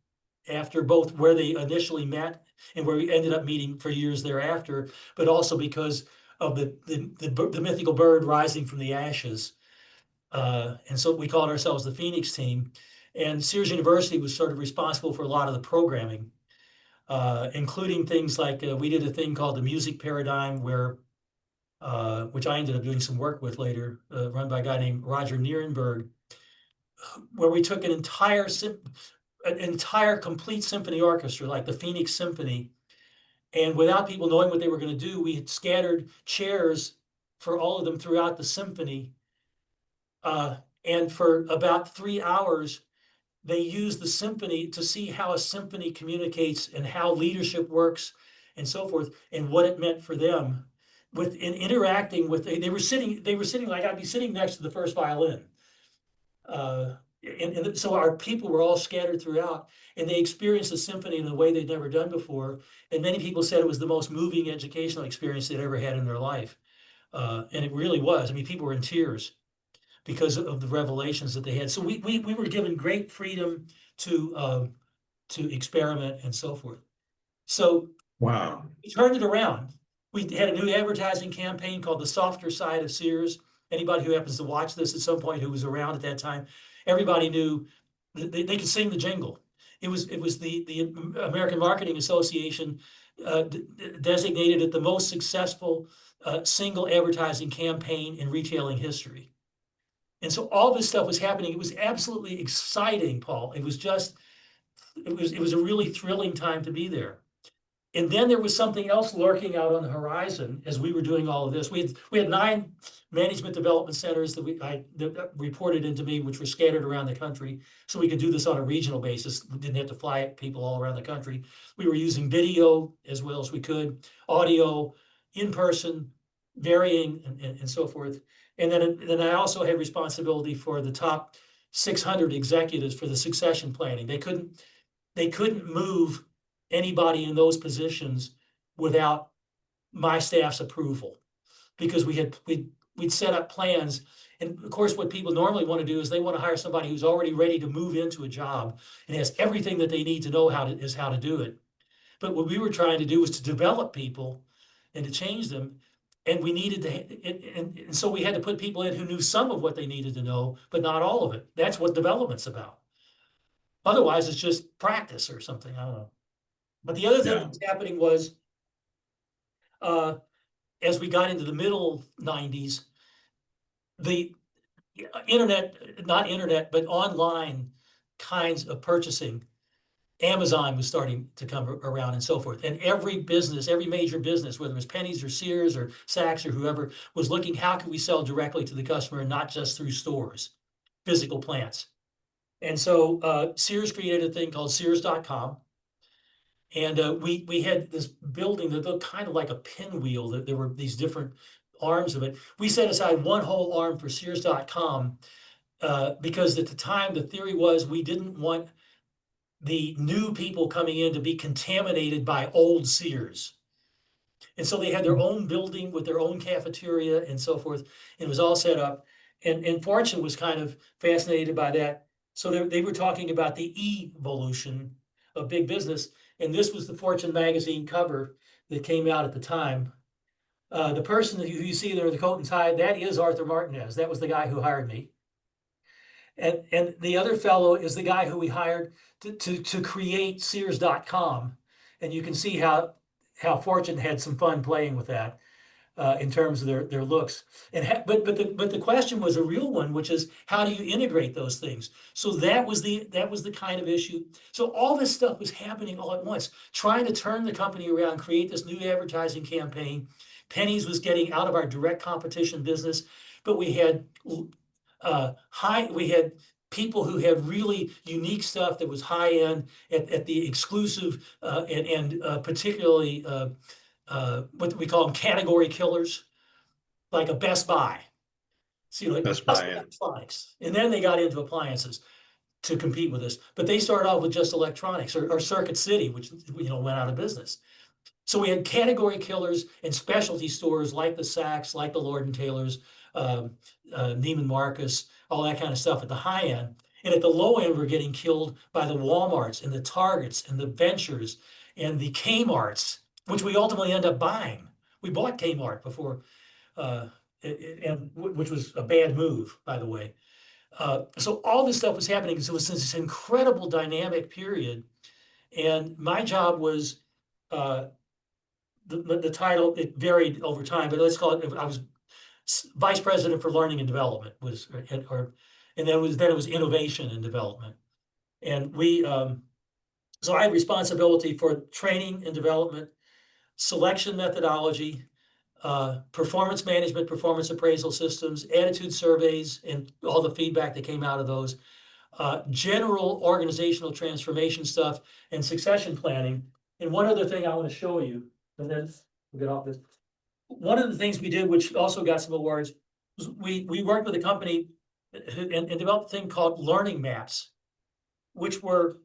after both where they initially met and where we ended up meeting for years thereafter, but also because of the mythical bird rising from the ashes. And so we called ourselves the Phoenix team. And Sears University was sort of responsible for a lot of the programming, including things like we did a thing called the Music Paradigm, which I ended up doing some work with later, run by a guy named Roger Nierenberg, where we took an entire complete symphony orchestra, like the Phoenix Symphony, and without people knowing what they were going to do, we had scattered chairs for all of them throughout the symphony. And for about 3 hours, they used the symphony to see how a symphony communicates and how leadership works and so forth, and what it meant for them. In interacting with, they were sitting like I'd be sitting next to the first violin. And so our people were all scattered throughout, and they experienced the symphony in a way they'd never done before. And many people said it was the most moving educational experience they'd ever had in their life. And it really was. I mean, people were in tears because of the revelations that they had. So we were given great freedom to experiment and so forth. So Wow. we turned it around. We had a new advertising campaign called The Softer Side of Sears. Anybody who happens to watch this at some point who was around at that time, everybody knew they could sing the jingle. It was the American Marketing Association designated it the most successful single advertising campaign in retailing history. And so all this stuff was happening. It was absolutely exciting, Paul. It was a really thrilling time to be there. And then there was something else lurking out on the horizon as we were doing all of this. We had 9 management development centers that reported into me, which were scattered around the country, so we could do this on a regional basis. We didn't have to fly people all around the country. We were using video as well as we could, audio, in person, varying, and so forth. And then I also had responsibility for the top 600 executives for the succession planning. They couldn't move anybody in those positions without my staff's approval, because we'd set up plans. And of course, what people normally want to do is they want to hire somebody who's already ready to move into a job and has everything that they need to know how to do it. But what we were trying to do was to develop people and to change them. And we needed to, and so we had to put people in who knew some of what they needed to know, but not all of it. That's what development's about. Otherwise, it's just practice or something. I don't know. But the other thing that was happening was, as we got into the middle 90s, the not internet, but online kinds of purchasing, Amazon was starting to come around and so forth. And every major business, whether it was Penny's or Sears or Saks or whoever, was looking, how can we sell directly to the customer and not just through stores, physical plants? And so Sears created a thing called Sears.com. And we had this building that looked kind of like a pinwheel. That there were these different arms of it. We set aside one whole arm for Sears.com because at the time the theory was we didn't want the new people coming in to be contaminated by old Sears. And so they had their own building with their own cafeteria and so forth. And it was all set up. And Fortune was kind of fascinated by that. So they were talking about the evolution of big business. And this was the Fortune magazine cover that came out at the time. The person who you see there with the coat and tie, that is Arthur Martinez. That was the guy who hired me. And the other fellow is the guy who we hired to create Sears.com. And you can see how Fortune had some fun playing with that. in terms of their looks. But the question was a real one, which is how do you integrate those things? So that was the kind of issue. So all this stuff was happening all at once, trying to turn the company around, create this new advertising campaign. Pennies was getting out of our direct competition business, but we had people who had really unique stuff that was high end at the exclusive and particularly what we call them category killers, like a Best Buy. So, like Best Buy. electronics, and then they got into appliances to compete with us. But they started off with just electronics, or Circuit City, which went out of business. So we had category killers and specialty stores like the Saks, like the Lord and Taylor's, Neiman Marcus, all that kind of stuff at the high end. And at the low end, we're getting killed by the Walmarts and the Targets and the Ventures and the Kmarts, which we ultimately end up buying. We bought Kmart before, which was a bad move, by the way. So all this stuff was happening. So it was this incredible dynamic period. And my job was, the title, it varied over time, but let's call it, I was vice president for learning and development, and then it was innovation and development. And so I had responsibility for training and development, selection methodology, performance management, performance appraisal systems, attitude surveys, and all the feedback that came out of those, general organizational transformation stuff, and succession planning. And one other thing I want to show you, and then we'll get off this. One of the things we did, which also got some awards, was we worked with a company and developed a thing called learning maps, which were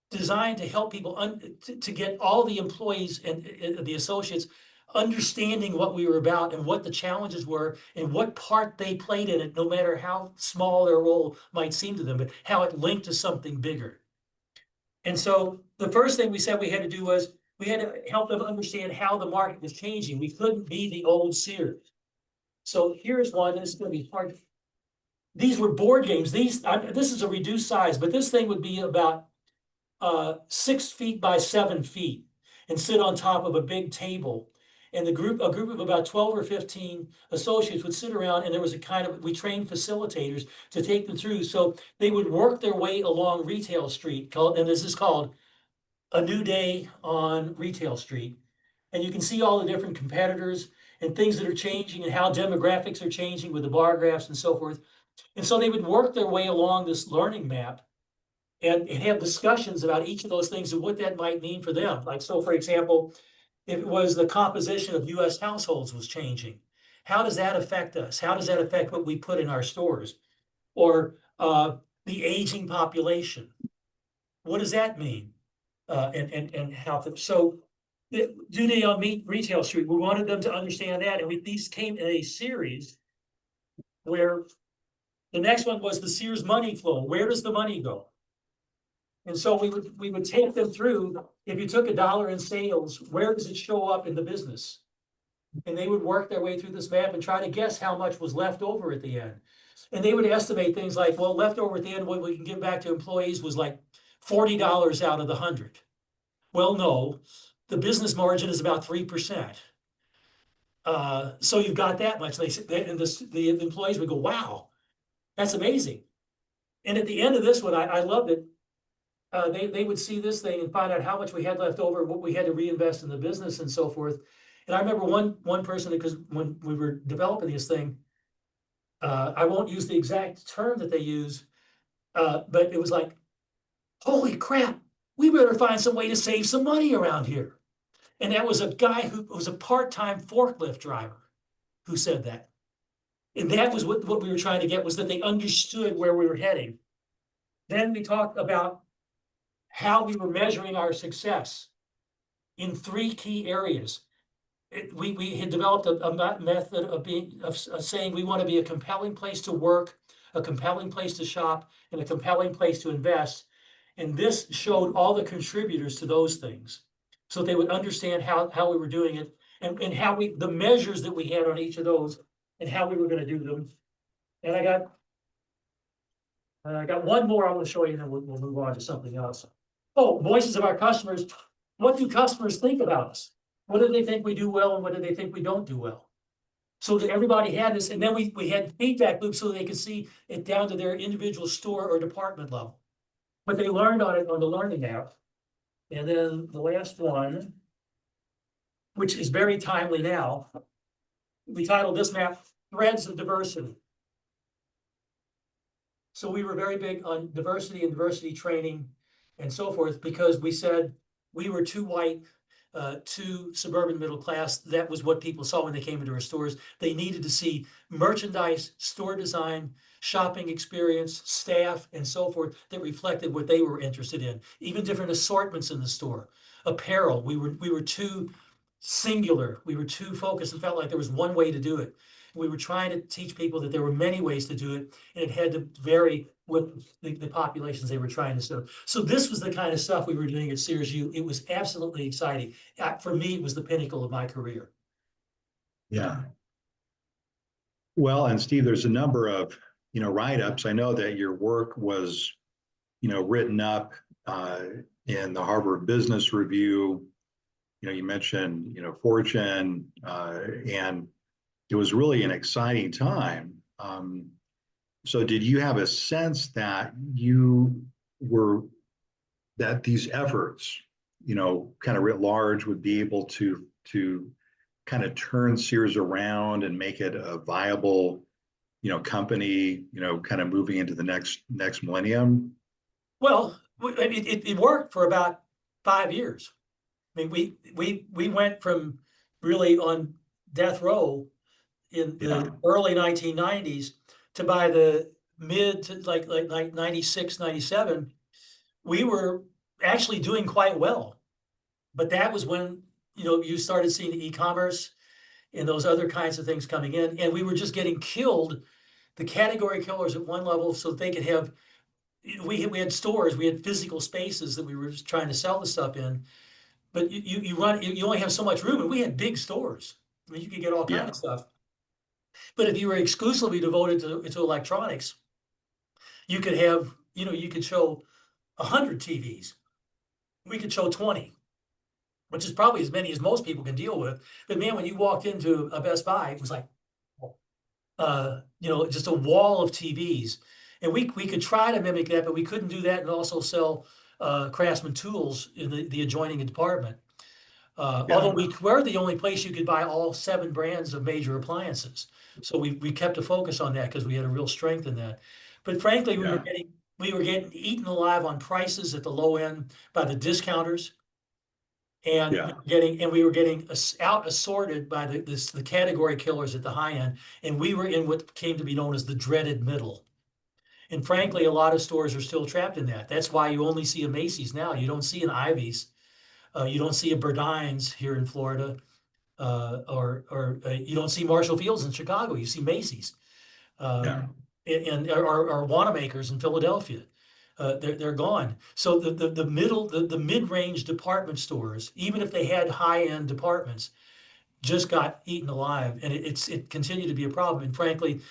designed to help people to get all the employees and the associates understanding what we were about and what the challenges were and what part they played in it, no matter how small their role might seem to them, but how it linked to something bigger. And so the first thing we said we had to do was we had to help them understand how the market was changing. We couldn't be the old Sears. So here's one, this is going to be hard. These were board games. This is a reduced size, but this thing would be about 6 feet by 7 feet and sit on top of a big table. And a group of about 12 or 15 associates would sit around, and there was we trained facilitators to take them through. So they would work their way along Retail Street, and this is called A New Day on Retail Street. And you can see all the different competitors and things that are changing and how demographics are changing with the bar graphs and so forth. And so they would work their way along this learning map and have discussions about each of those things and what that might mean for them. Like, so for example, if it was the composition of US households was changing, how does that affect us? How does that affect what we put in our stores? Or the aging population, what does that mean? And how, so do they on Retail Street? We wanted them to understand that. And these came in a series where the next one was the Sears money flow. Where does the money go? And so we would take them through, if you took $1 in sales, where does it show up in the business? And they would work their way through this map and try to guess how much was left over at the end. And they would estimate things like, well, left over at the end, what we can give back to employees was like $40 out of the 100. Well, no, the business margin is about 3%. So you've got that much. And the employees would go, wow, that's amazing. And at the end of this one, I loved it. They would see this thing and find out how much we had left over, what we had to reinvest in the business and so forth. And I remember one person, because when we were developing this thing, I won't use the exact term that they use, but it was like, holy crap, we better find some way to save some money around here. And that was a guy who was a part-time forklift driver who said that. And that was what we were trying to get, was that they understood where we were heading. Then we talked about how we were measuring our success in 3 key areas. We had developed a method of saying we want to be a compelling place to work, a compelling place to shop, and a compelling place to invest. And this showed all the contributors to those things, so they would understand how we were doing it, and how the measures that we had on each of those and how we were going to do them. And I got one more I want to show you, and then we'll move on to something else. Oh, voices of our customers. What do customers think about us? What do they think we do well and what do they think we don't do well? So that everybody had this, and then we had feedback loops so they could see it down to their individual store or department level. But they learned on it on the learning app. And then the last one, which is very timely now, we titled this map Threads of Diversity. So we were very big on diversity and diversity training and so forth, because we said we were too white, too suburban middle class. That was what people saw when they came into our stores. They needed to see merchandise, store design, shopping experience, staff, and so forth that reflected what they were interested in. Even different assortments in the store, apparel. We were too singular. We were too focused and felt like there was one way to do it. We were trying to teach people that there were many ways to do it, and it had to vary with the populations they were trying to serve. So this was the kind of stuff we were doing at Sears U. It was absolutely exciting. For me, it was the pinnacle of my career. Yeah. Well, and Steve, there's a number of, write-ups. I know that your work was, written up in the Harvard Business Review. You mentioned, Fortune, and it was really an exciting time. So did you have a sense that that these efforts, kind of writ large, would be able to kind of turn Sears around and make it a viable, company, kind of moving into the next millennium? Well, it worked for about 5 years. I mean, we went from really on death row in the early 1990s to by the mid to like 96, 97, we were actually doing quite well. But that was when, you started seeing the e-commerce and those other kinds of things coming in, and we were just getting killed, the category killers at one level, so that they could have, we had stores, we had physical spaces that we were just trying to sell the stuff in, but you only have so much room, and we had big stores. I mean, you could get all kinds of stuff. But if you were exclusively devoted to electronics, you could have, you could show 100 TVs. We could show 20, which is probably as many as most people can deal with. But man, when you walked into a Best Buy, it was like, just a wall of TVs. And we could try to mimic that, but we couldn't do that and also sell Craftsman tools in the adjoining department. Although we were the only place you could buy all 7 brands of major appliances. So we kept a focus on that because we had a real strength in that. But frankly, we were getting eaten alive on prices at the low end by the discounters. And we were getting out assorted by the category killers at the high end. And we were in what came to be known as the dreaded middle. And frankly, a lot of stores are still trapped in that. That's why you only see a Macy's now. You don't see an Ivy's. You don't see a Burdines here in Florida, or you don't see Marshall Fields in Chicago. You see Macy's, and our Wanamaker's in Philadelphia. They're gone. So the mid-range department stores, even if they had high-end departments, just got eaten alive, and it continued to be a problem. And frankly,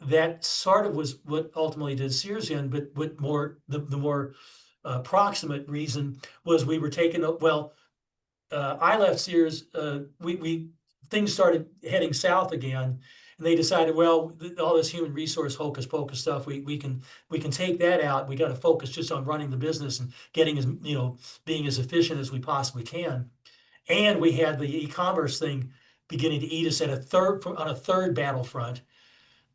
that sort of was what ultimately did Sears in. But what the more proximate reason was we were taking I left Sears. Things started heading south again, and they decided, well, all this human resource hocus pocus stuff, we can take that out. We got to focus just on running the business and getting being as efficient as we possibly can. And we had the e-commerce thing beginning to eat us on a third battlefront,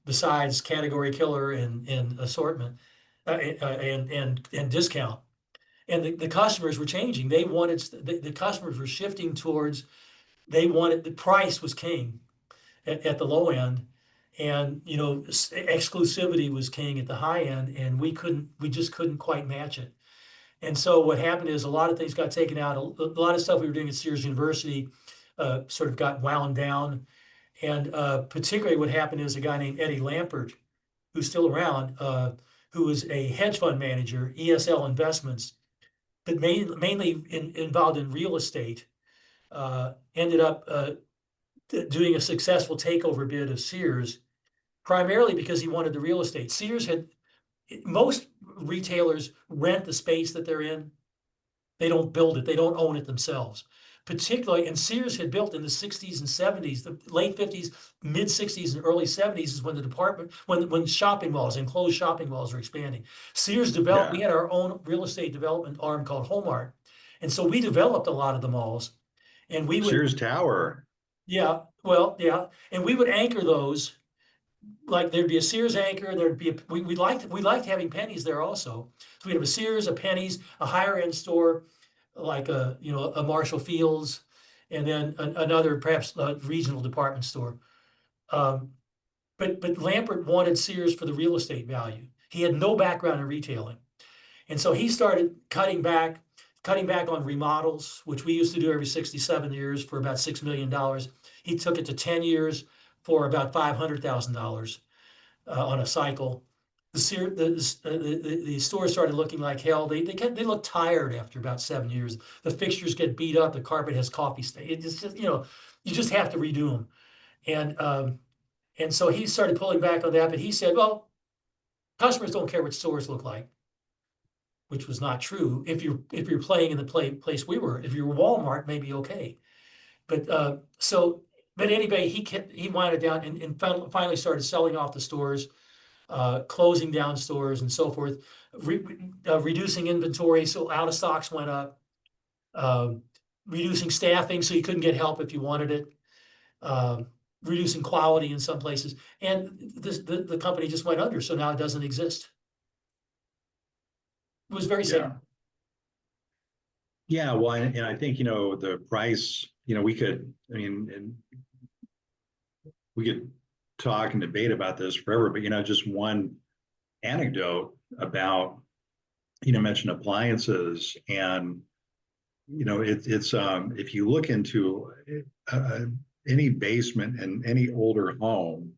besides category killer and assortment and discount. And the customers were changing. They wanted the customers were shifting towards, they wanted, the price was king at the low end, and exclusivity was king at the high end, and we just couldn't quite match it. And so what happened is a lot of things got taken out. A lot of stuff we were doing at Sears University sort of got wound down. And particularly what happened is a guy named Eddie Lampert, who's still around, who was a hedge fund manager, ESL Investments, but mainly involved in real estate, ended up doing a successful takeover bid of Sears, primarily because he wanted the real estate. Sears most retailers rent the space that they're in. They don't build it. They don't own it themselves. particularly, and Sears had built in the 60s and 70s, the late 50s, mid 60s and early 70s is when the department, when shopping malls, enclosed shopping malls were expanding. Sears developed, we Yeah. had our own real estate development arm called Homart. And so we developed a lot of the malls and we would, Sears Tower. yeah, well, yeah. And we would anchor those, like there'd be a Sears anchor, there'd be, we liked having Pennies there also. So we'd have a Sears, a Pennies, a higher end store, like a Marshall Fields, and then another perhaps regional department store. Um, but Lampert wanted Sears for the real estate value. He had no background in retailing. And so he started cutting back on remodels, which we used to do every 67 years for about $6 million. He took it to 10 years for about $500,000 on a cycle. The store started looking like hell. They look tired after about 7 years. The fixtures get beat up. The carpet has coffee stain. It's just, you just have to redo them. And so he started pulling back on that. But he said, well, customers don't care what stores look like, which was not true. If you're playing in the place we were, if you're Walmart, maybe okay. But but anyway, he wound it down and finally started selling off the stores, closing down stores and so forth, reducing inventory so out of stocks went up, reducing staffing so you couldn't get help if you wanted it, reducing quality in some places, and the company just went under. So now it doesn't exist. It was very sad. Yeah, well, and I think, the price, we could, I mean, and we could talk and debate about this forever, but, just one anecdote about, mentioned appliances and, it's if you look into any basement in any older home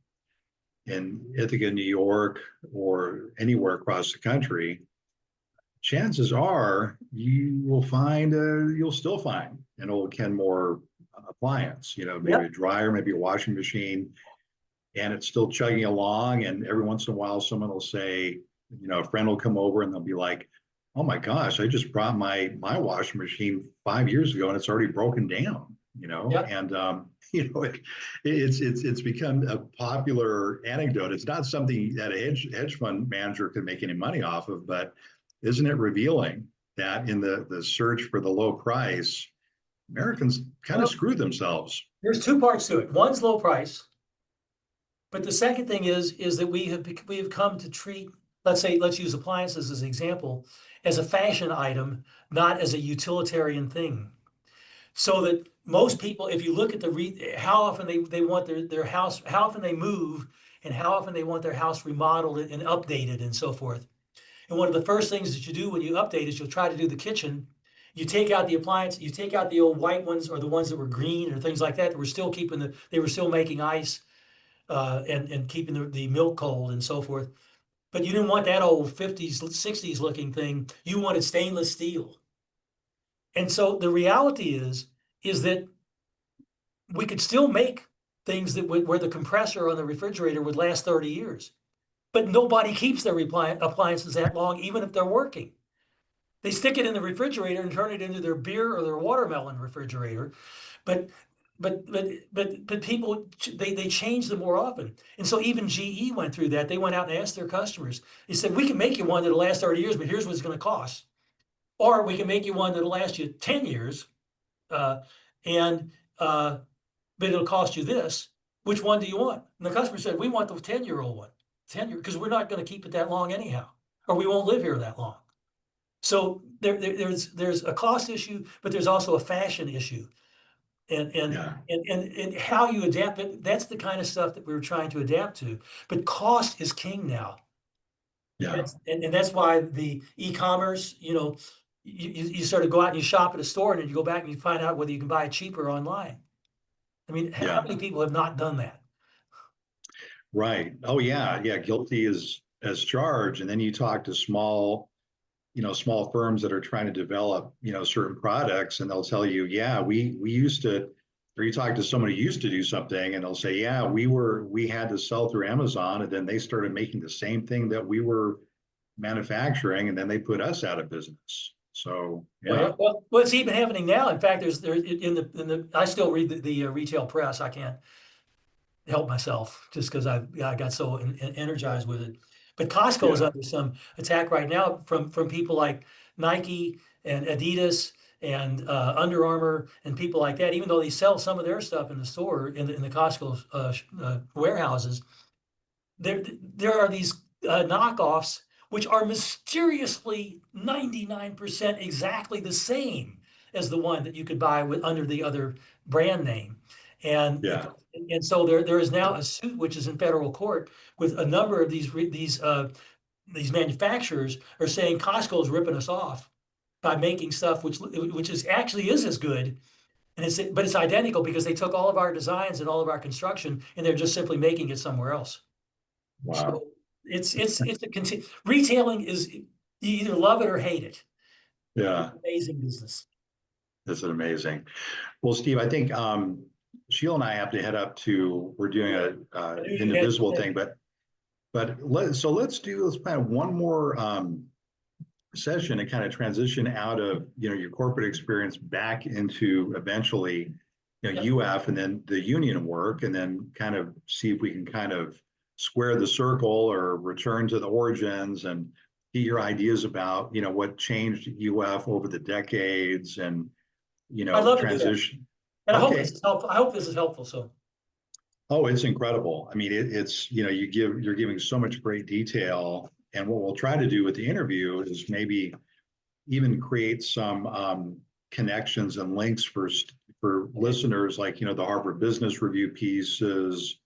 in Ithaca, New York, or anywhere across the country, chances are you'll still find an old Kenmore appliance, maybe Yep. a dryer, maybe a washing machine, and it's still chugging along. And every once in a while, someone will say, a friend will come over and they'll be like, oh my gosh, I just brought my washing machine 5 years ago and it's already broken down, Yep. and it's become a popular anecdote. It's not something that a hedge fund manager could make any money off of, but isn't it revealing that in the search for the low price, Americans kind of screwed themselves? There's two parts to it. One's low price, but the second thing is that we have come to treat, let's use appliances as an example, as a fashion item, not as a utilitarian thing. So that most people, if you look at how often they want their house, how often they move, and how often they want their house remodeled and updated and so forth. And one of the first things that you do when you update is you'll try to do the kitchen. You take out the appliance, you take out the old white ones or the ones that were green or things like that that were still they were still making ice and keeping the milk cold and so forth. But you didn't want that old 50s, 60s looking thing. You wanted stainless steel. And so the reality is that we could still make things where the compressor on the refrigerator would last 30 years. But nobody keeps their appliances that long, even if they're working. They stick it in the refrigerator and turn it into their beer or their watermelon refrigerator. But people, they change them more often. And so even GE went through that. They went out and asked their customers. They said, we can make you one that'll last 30 years, but here's what it's going to cost. Or we can make you one that'll last you 10 years, but it'll cost you this. Which one do you want? And the customer said, we want the 10-year-old one. 10 years, because we're not going to keep it that long anyhow, or we won't live here that long. So there's a cost issue, but there's also a fashion issue, and how you adapt it. That's the kind of stuff that we're trying to adapt to. But cost is king now. Yeah, and that's why the e-commerce, you sort of go out and you shop at a store, and then you go back and you find out whether you can buy it cheaper online. I mean, how many people have not done that? right. Oh yeah, guilty as charged. And then you talk to small firms that are trying to develop certain products, and they'll tell you, yeah, we used to. Or you talk to someone who used to do something and they'll say, yeah, we had to sell through Amazon, and then they started making the same thing that we were manufacturing, and then they put us out of business. So, yeah. Well, what's even happening now? In fact, there's I still read the retail press. I can't help myself just because I got so energized with it. But Costco is Yeah. under some attack right now from people like Nike and Adidas and Under Armour and people like that. Even though they sell some of their stuff in the store in the Costco warehouses, there are these knockoffs which are mysteriously 99% exactly the same as the one that you could buy with under the other brand name. And Yeah. and so there is now a suit which is in federal court with a number of these manufacturers are saying Costco is ripping us off by making stuff which is actually is as good and but it's identical because they took all of our designs and all of our construction and they're just simply making it somewhere else. Wow. So it's a retailing is you either love it or hate it. Yeah. Amazing business. This is amazing. Well, Steve, I think Sheila and I have to head up to, we're doing a indivisible thing, but let's plan one more session and kind of transition out of, your corporate experience back into eventually, UF and then the union work, and then kind of see if we can kind of square the circle or return to the origins and get your ideas about, what changed UF over the decades and, I love transition. And I hope Okay. this is helpful. I hope this is helpful. So Oh, it's incredible. I mean, it's, you're giving so much great detail. And what we'll try to do with the interview is maybe even create some connections and links for listeners, like, the Harvard Business Review pieces,